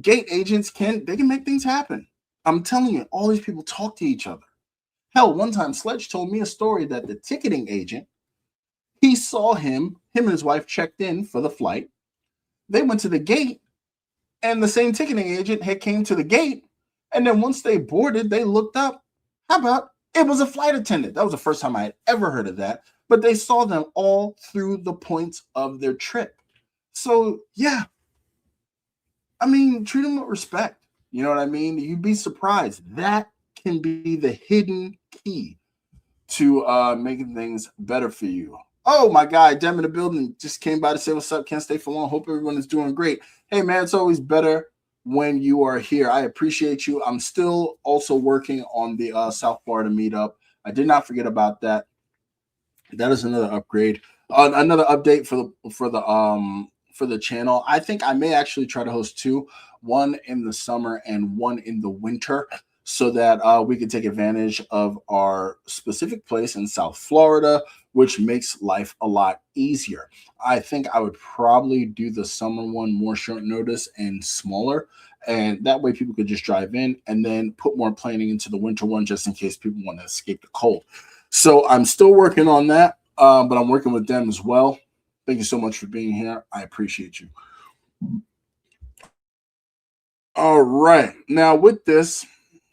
Gate agents can make things happen. I'm telling you, all these people talk to each other. Hell, one time Sledge told me a story that the ticketing agent, he saw him and his wife checked in for the flight. They went to the gate, and the same ticketing agent had came to the gate, and then once they boarded, they looked up. How about it was a flight attendant? That was the first time I had ever heard of that. But they saw them all through the points of their trip. So yeah, I mean, treat them with respect. You know what I mean? You'd be surprised. That can be the hidden key to making things better for you. Oh, my guy, Dem in the building, just came by to say what's up. Can't stay for long. Hope everyone is doing great. Hey, man, it's always better when you are here. I appreciate you. I'm still also working on the South Florida meetup. I did not forget about that. That is another upgrade. Another update for the channel. I think I may actually try to host two, one in the summer and one in the winter, so that we can take advantage of our specific place in South Florida, which makes life a lot easier. I think I would probably do the summer one more short notice and smaller, and that way people could just drive in, and then put more planning into the winter one just in case people want to escape the cold. So I'm still working on that, but I'm working with them as well. Thank you so much for being here. I appreciate you. All right. Now with this,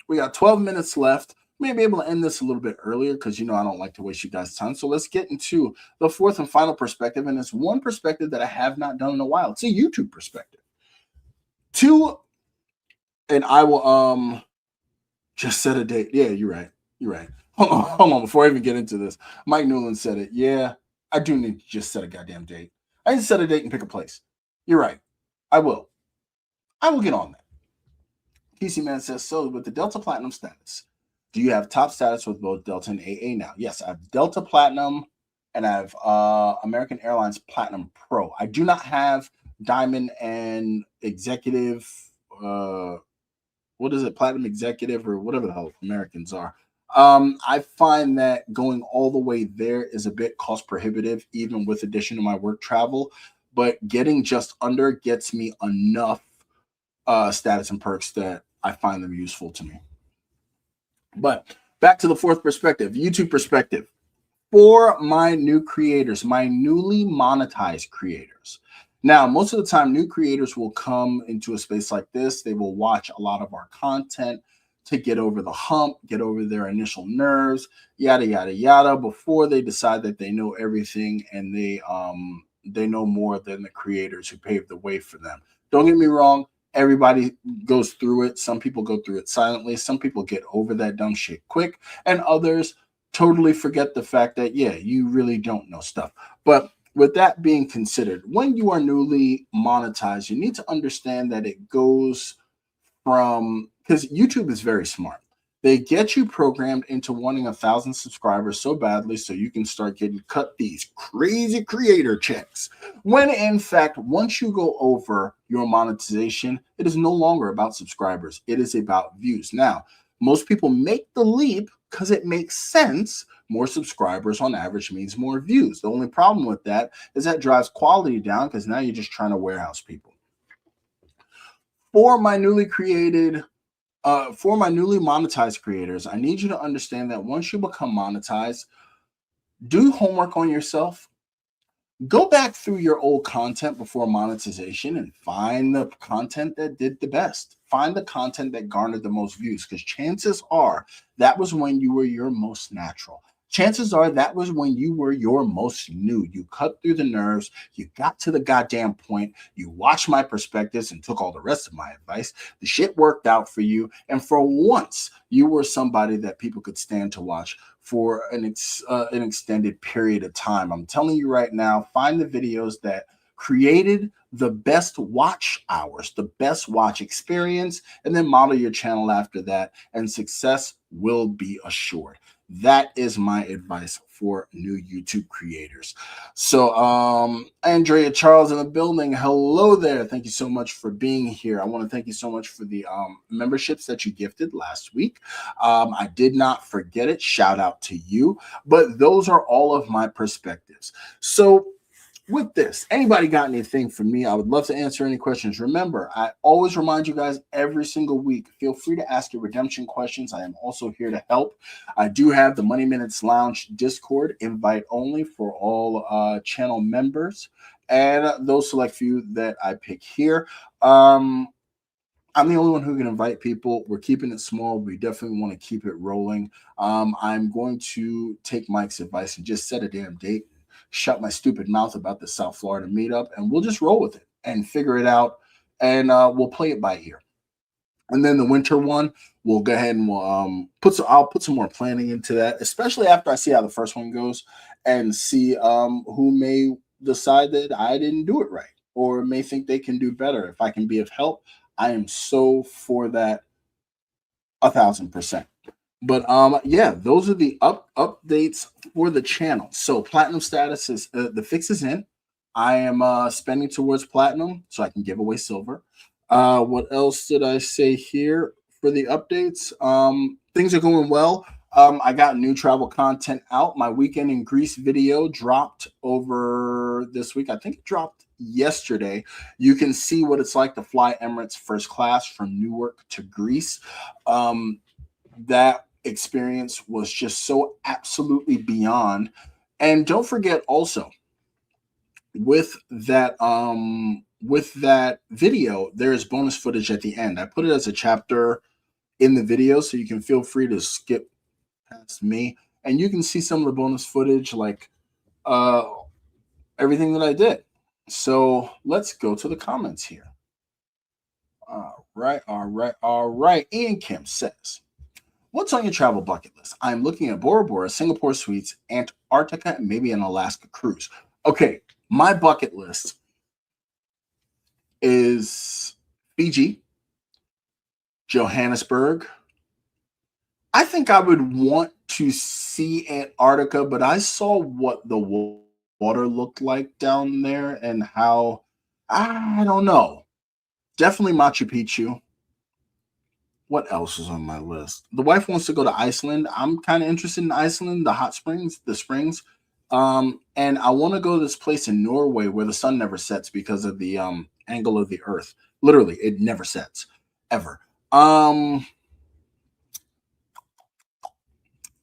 we got 12 minutes left. May be able to end this a little bit earlier because, I don't like to waste you guys' time. So let's get into the fourth and final perspective. And it's one perspective that I have not done in a while. It's a YouTube perspective. And I will just set a date. Yeah, you're right. You're right. Hold on. Before I even get into this, Mike Newland said it. Yeah, I do need to just set a goddamn date. I need to set a date and pick a place. You're right. I will get on that. PC Man says, so with the Delta Platinum status, do you have top status with both Delta and AA now? Yes, I have Delta Platinum and I have American Airlines Platinum Pro. I do not have Diamond and Executive. What is it? Platinum Executive or whatever the hell Americans are. I find that going all the way there is a bit cost prohibitive, even with addition to my work travel. But getting just under gets me enough status and perks that I find them useful to me. But back to the fourth perspective, YouTube perspective. For my new creators, my newly monetized creators. Now, most of the time, new creators will come into a space like this. They will watch a lot of our content to get over the hump, get over their initial nerves, yada, yada, yada, before they decide that they know everything and they know more than the creators who paved the way for them. Don't get me wrong. Everybody goes through it. Some people go through it silently. Some people get over that dumb shit quick, and others totally forget the fact that, yeah, you really don't know stuff. But with that being considered, when you are newly monetized, you need to understand that it goes from, because YouTube is very smart. They get you programmed into wanting 1,000 subscribers so badly so you can start getting cut these crazy creator checks. When in fact, once you go over your monetization, it is no longer about subscribers. It is about views. Now, most people make the leap because it makes sense. More subscribers on average means more views. The only problem with that is that drives quality down because now you're just trying to warehouse people. For my newly monetized creators, I need you to understand that once you become monetized, do homework on yourself. Go back through your old content before monetization and find the content that did the best. Find the content that garnered the most views, because chances are that was when you were your most natural. Chances are that was when you were your most new. You cut through the nerves. You got to the goddamn point. You watched my perspectives and took all the rest of my advice. The shit worked out for you. And for once, you were somebody that people could stand to watch for an extended period of time. I'm telling you right now, find the videos that created the best watch hours, the best watch experience, and then model your channel after that, and success will be assured. That is my advice for new YouTube creators. So, Andrea Charles in the building. Hello there. Thank you so much for being here. I want to thank you so much for the memberships that you gifted last week. I did not forget it. Shout out to you. But those are all of my perspectives. So, with this, anybody got anything for me? I would love to answer any questions. Remember, I always remind you guys every single week, feel free to ask your redemption questions. I am also here to help. I do have the Money Minutes Lounge Discord, invite only for all channel members and those select few that I pick here. I'm the only one who can invite people. We're keeping it small. We definitely want to keep it rolling. I'm going to take Mike's advice and just set a damn date. Shut my stupid mouth about the South Florida meetup, and we'll just roll with it and figure it out, and we'll play it by ear. And then the winter one, we'll go ahead and we'll I'll put some more planning into that, especially after I see how the first one goes and see who may decide that I didn't do it right or may think they can do better. If I can be of help, I am so for that 1,000%. But yeah, those are the updates for the channel. So platinum status is the fix is in. I am spending towards platinum so I can give away silver. What else did I say here for the updates? Things are going well. I got new travel content out. My weekend in Greece video dropped over this week. I think it dropped yesterday. You can see what it's like to fly Emirates first class from Newark to Greece. That experience was just so absolutely beyond. And don't forget also, with that video, there is bonus footage at the end. I put it as a chapter in the video, so you can feel free to skip past me and you can see some of the bonus footage, like everything that I did. So let's go to the comments here. All right. Ian Kim says, what's on your travel bucket list? I'm looking at Bora Bora, Singapore suites, Antarctica, and maybe an Alaska cruise. Okay, my bucket list is Fiji, Johannesburg. I think I would want to see Antarctica, but I saw what the water looked like down there and how, I don't know. Definitely Machu Picchu. What else is on my list? The wife wants to go to Iceland. I'm kind of interested in Iceland, the hot springs, the springs. And I want to go to this place in Norway where the sun never sets because of the angle of the earth. Literally, it never sets, ever.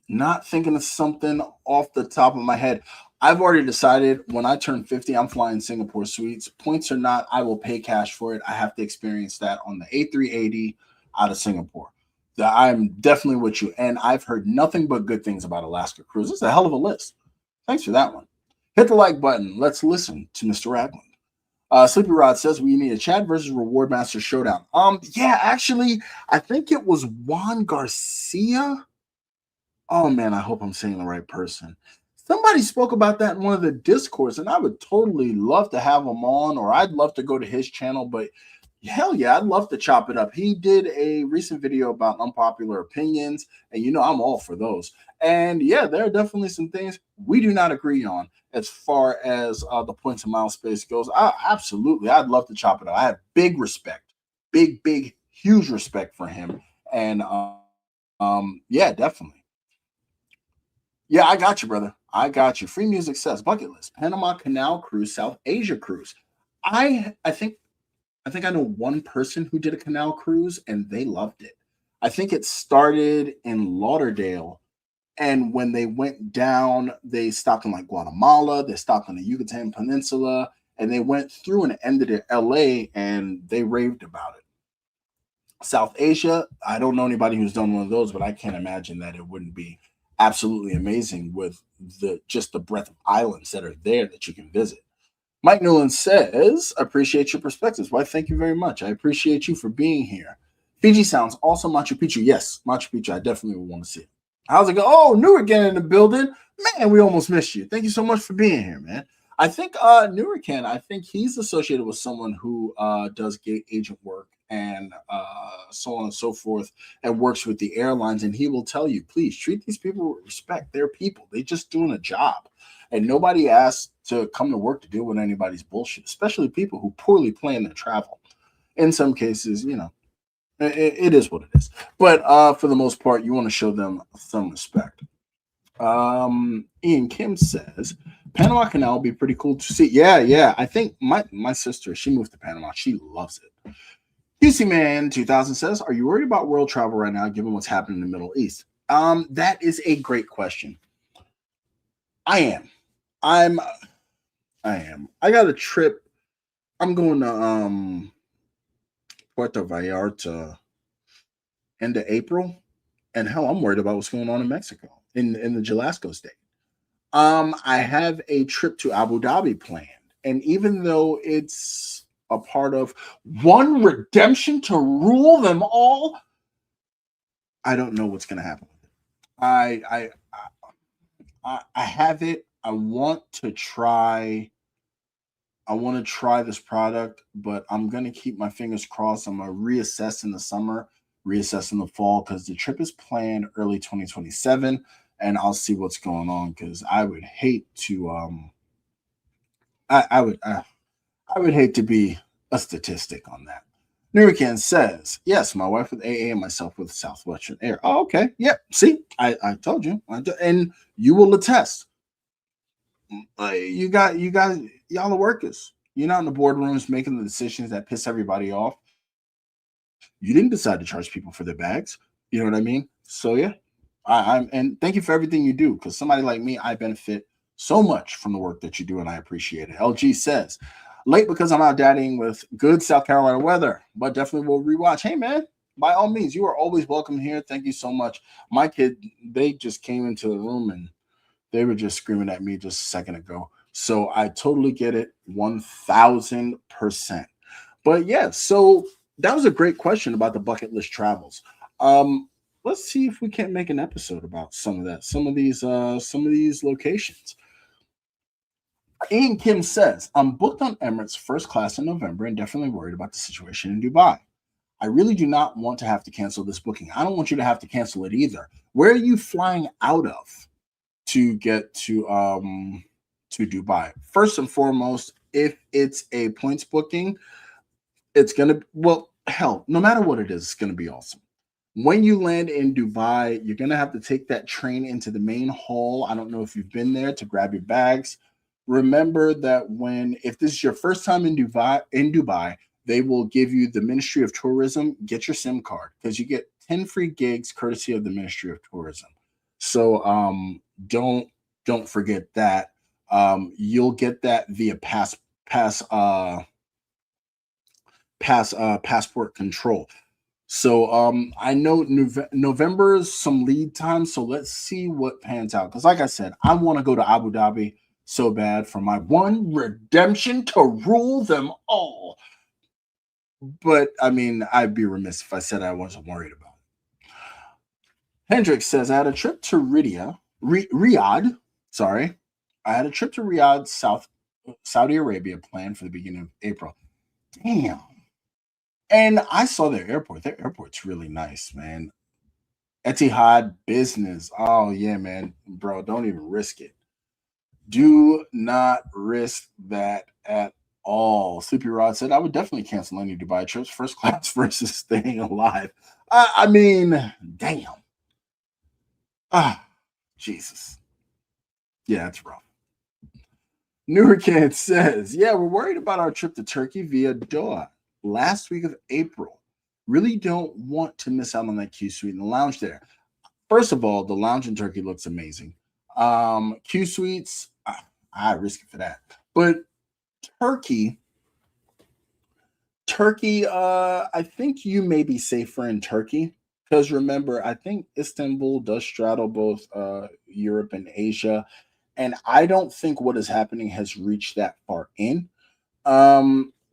Not thinking of something off the top of my head. I've already decided when I turn 50, I'm flying Singapore suites. Points or not, I will pay cash for it. I have to experience that on the A380 out of Singapore. I'm definitely with you. And I've heard nothing but good things about Alaska cruise. It's a hell of a list. Thanks for that one. Hit the like button. Let's listen to Mr. Ragland. Sleepy Rod says we need a Chad versus Reward Master showdown. Yeah, actually, I think it was Juan Garcia. Oh man, I hope I'm saying the right person. Somebody spoke about that in one of the discourse, and I would totally love to have him on, or I'd love to go to his channel. But hell yeah, I'd love to chop it up. He did a recent video about unpopular opinions, and I'm all for those. And yeah, there are definitely some things we do not agree on as far as the points of mile space goes. Absolutely, I'd love to chop it up. I have big respect, big, huge respect for him, and yeah, definitely. Yeah, I got you, brother. I got you. Free Music says bucket list: Panama Canal cruise, South Asia cruise. I think I know one person who did a canal cruise and they loved it. I think it started in Lauderdale, and when they went down, they stopped in like Guatemala, they stopped on the Yucatan Peninsula, and they went through and ended at LA, and they raved about it. South Asia, I don't know anybody who's done one of those, but I can't imagine that it wouldn't be absolutely amazing with the breadth of islands that are there that you can visit. Mike Newland says, appreciate your perspectives. Why, thank you very much. I appreciate you for being here. Fiji sounds also Machu Picchu. Yes, Machu Picchu. I definitely would want to see it. How's it go? Oh, Newark again in the building. Man, we almost missed you. Thank you so much for being here, man. I think Newark, I think he's associated with someone who does gate agent work and so on and so forth, and works with the airlines. And he will tell you, please treat these people with respect. They're people. They're just doing a job. And nobody asked to come to work to deal with anybody's bullshit, especially people who poorly plan their travel. In some cases, it is what it is. But for the most part, you want to show them some respect. Ian Kim says, Panama Canal would be pretty cool to see. Yeah. I think my sister, she moved to Panama. She loves it. QC Man 2000 says, are you worried about world travel right now, given what's happening in the Middle East? That is a great question. I am. I got a trip. I'm going to Puerto Vallarta end of April, and hell, I'm worried about what's going on in Mexico in the Jalisco state. I have a trip to Abu Dhabi planned, and even though it's a part of one redemption to rule them all, I don't know what's going to happen with it. I have it. I want to try this product, but I'm going to keep my fingers crossed. I'm going to reassess in the summer, reassess in the fall, because the trip is planned early 2027, and I'll see what's going on, because I would hate to I would hate to be a statistic on that. Nurican says, yes, my wife with AA and myself with Southwestern Air. Oh, okay. Yep. See, I told you. And you will attest. You guys, y'all are workers. You're not in the boardrooms making the decisions that piss everybody off. You didn't decide to charge people for their bags. You know what I mean? So yeah, and thank you for everything you do, because somebody like me, I benefit so much from the work that you do, and I appreciate it. LG says, late because I'm out daddying with good South Carolina weather, but definitely will rewatch. Hey man, by all means, you are always welcome here. Thank you so much. My kid, they just came into the room and they were just screaming at me just a second ago. So I totally get it, 1000%. But yeah, so that was a great question about the bucket list travels. Let's see if we can't make an episode about some of that, some of these locations. Ian Kim says, I'm booked on Emirates first class in November and definitely worried about the situation in Dubai. I really do not want to have to cancel this booking. I don't want you to have to cancel it either. Where are you flying out of to get to Dubai? First and foremost, if it's a points booking, it's going to, well, hell, no matter what it is, it's going to be awesome. When you land in Dubai, you're going to have to take that train into the main hall. I don't know if you've been there to grab your bags. Remember that if this is your first time in Dubai, they will give you the Ministry of Tourism. Get your SIM card, because you get 10 free gigs courtesy of the Ministry of Tourism. So don't forget that. You'll get that via passport control. So I know November is some lead time, so let's see what pans out. Because like I said, I want to go to Abu Dhabi so bad for my one redemption to rule them all. But I mean, I'd be remiss if I said I wasn't worried about it. Hendrix says, I had a trip to Riyadh. Sorry. I had a trip to Riyadh, Saudi Arabia planned for the beginning of April. Damn. And I saw their airport. Their airport's really nice, man. Etihad Business. Oh, yeah, man. Bro, don't even risk it. Do not risk that at all. Sleepy Rod said, I would definitely cancel any Dubai trips, first class versus staying alive. I mean, damn. Ah, Jesus. Yeah, that's rough. Nurkan says, yeah, we're worried about our trip to Turkey via Doha last week of April. Really don't want to miss out on that Q Suite in the lounge there. First of all, the lounge in Turkey looks amazing. Q Suites, I risk it for that. But Turkey, I think you may be safer in Turkey because remember, I think Istanbul does straddle both Europe and Asia, and I don't think what is happening has reached that far in.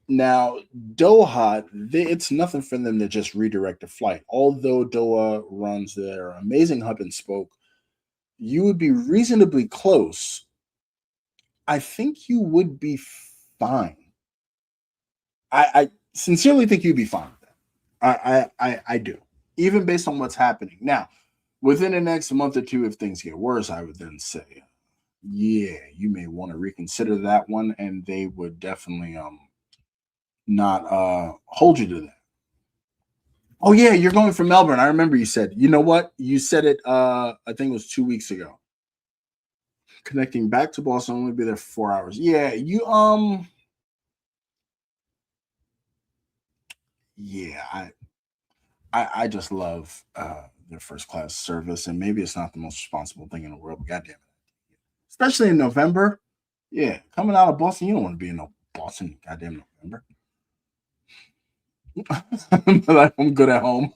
Now Doha, it's nothing for them to just redirect a flight. Although Doha runs their amazing hub and spoke, you would be reasonably close. I think you would be fine. I sincerely think you'd be fine with that. I do. Even based on what's happening. Now, within the next month or two, if things get worse, I would then say, yeah, you may want to reconsider that one, and they would definitely not hold you to that. Oh yeah, you're going from Melbourne. I remember you said, you know what? You said it I think it was 2 weeks ago. Connecting back to Boston, only be there for 4 hours. Yeah, yeah, I just love their first class service, and maybe it's not the most responsible thing in the world, but goddamn it. Especially in November. Yeah, coming out of Boston, you don't want to be in no Boston goddamn November. But I'm good at home.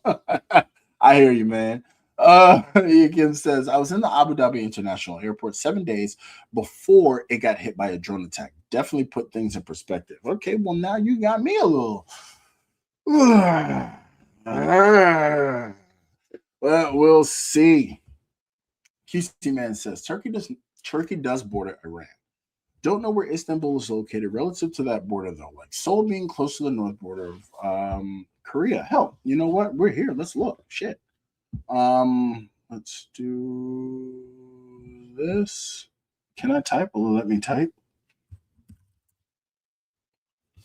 I hear you, man. Again says I was in the Abu Dhabi International Airport 7 days before it got hit by a drone attack. Definitely put things in perspective. Okay, well now you got me a little. Well, we'll see. QC Man says Turkey does border Iran. Don't know where Istanbul is located relative to that border though. Like Seoul being close to the north border of Korea. Hell, you know what? We're here. Let's look. Shit. Let's do this. Can I type? Will it let me type?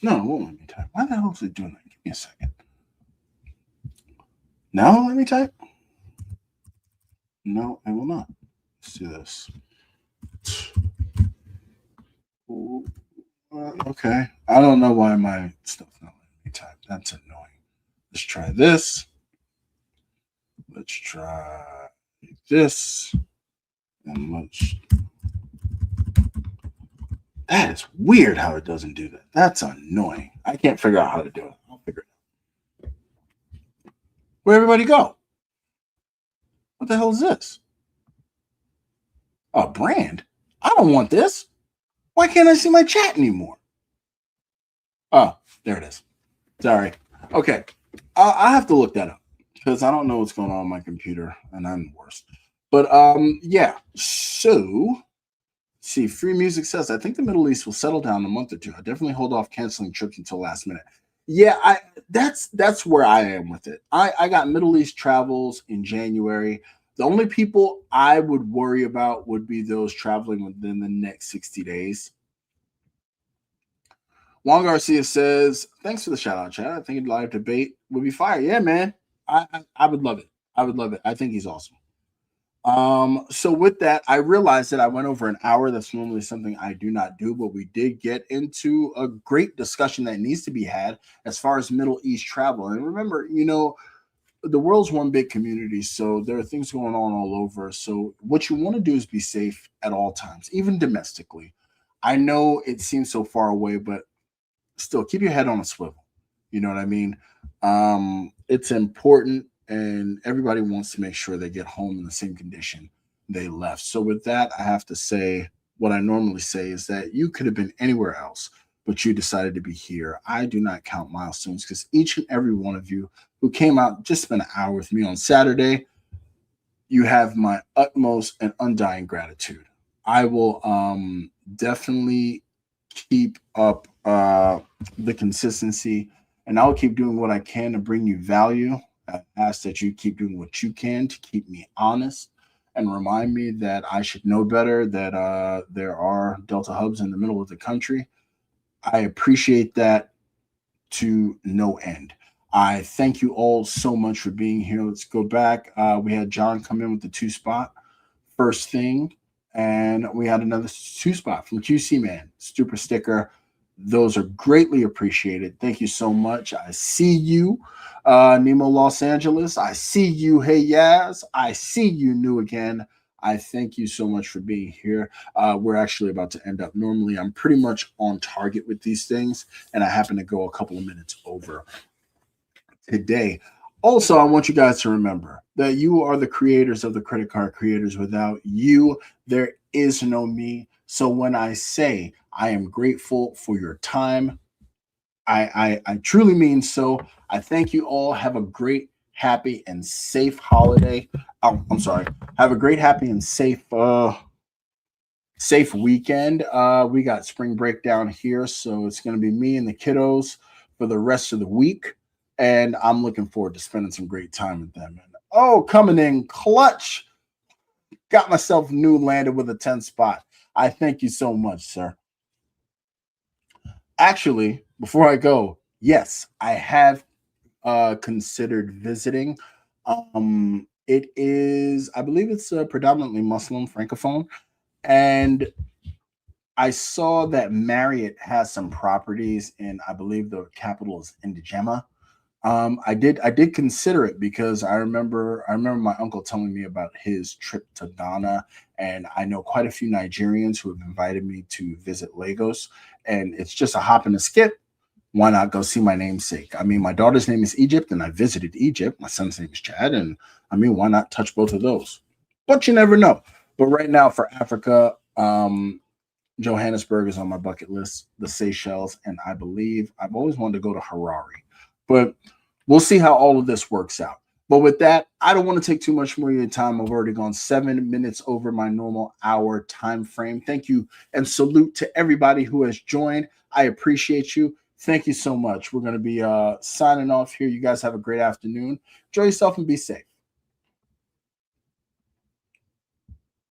No, it won't let me type. Why the hell is it doing that? Give me a second. Now let me type. No, it will not. Let's do this. Okay. I don't know why my stuff's not letting me type. That's annoying. Let's try this. Let's try this. And let's. That is weird how it doesn't do that. That's annoying. I can't figure out how to do it. I'll figure it out. Where'd everybody go? What the hell is this? A brand? I don't want this. Why can't I see my chat anymore? Oh, there it is. Sorry. Okay. I have to look that up because I don't know what's going on with my computer and I'm the worst. But yeah. So see, Free Music says, I think the Middle East will settle down in a month or two. I definitely hold off canceling trips until last minute. Yeah, that's where I am with it. I got Middle East travels in January. The only people I would worry about would be those traveling within the next 60 days. Juan Garcia says, thanks for the shout out, chat. I think a live debate would be fire. Yeah, man. I would love it. I would love it. I think he's awesome. So with that, I realized that I went over an hour. That's normally something I do not do, but we did get into a great discussion that needs to be had as far as Middle East travel. And remember, the world's one big community, so there are things going on all over. So what you want to do is be safe at all times, even domestically. I know it seems so far away, but still keep your head on a swivel. You know what I mean? It's important, and everybody wants to make sure they get home in the same condition they left. So with that, I have to say what I normally say is that you could have been anywhere else, but you decided to be here. I do not count milestones because each and every one of you who came out, just spent an hour with me on Saturday, you have my utmost and undying gratitude. I will definitely keep up the consistency, and I'll keep doing what I can to bring you value. I ask that you keep doing what you can to keep me honest and remind me that I should know better, that there are Delta hubs in the middle of the country. I appreciate that to no end. I thank you all so much for being here. Let's go back. We had John come in with the 2 spot first thing, and we had another 2 spot from QC Man, super sticker. Those are greatly appreciated. Thank you so much. I see you, Nemo Los Angeles. I see you, Hey Yaz. I see you, New Again. I thank you so much for being here. We're actually about to end up. Normally, I'm pretty much on target with these things, and I happen to go a couple of minutes over today. Also, I want you guys to remember that you are the creators of the credit card creators. Without you, there is no me. So when I say I am grateful for your time, I truly mean so. I thank you all. Have a great, happy, and safe holiday. Oh, I'm sorry. Have a great, happy, and safe weekend. We got spring break down here, so it's going to be me and the kiddos for the rest of the week, and I'm looking forward to spending some great time with them. And oh, coming in clutch, got myself new landed with a 10 spot. I thank you so much, sir. Actually, before I go, yes, I have considered visiting. It is, I believe it's predominantly Muslim Francophone, and I saw that Marriott has some properties in, I believe the capital is Indijema. I did consider it because I remember my uncle telling me about his trip to Ghana, and I know quite a few Nigerians who have invited me to visit Lagos, and it's just a hop and a skip. Why not go see my namesake? I mean, my daughter's name is Egypt, and I visited Egypt. My son's name is Chad, and I mean, why not touch both of those? But you never know. But right now for Africa, Johannesburg is on my bucket list, the Seychelles, and I believe I've always wanted to go to Harare. But we'll see how all of this works out. But with that, I don't want to take too much more of your time. I've already gone 7 minutes over my normal hour time frame. Thank you and salute to everybody who has joined. I appreciate you. Thank you so much. We're going to be signing off here. You guys have a great afternoon. Enjoy yourself and be safe.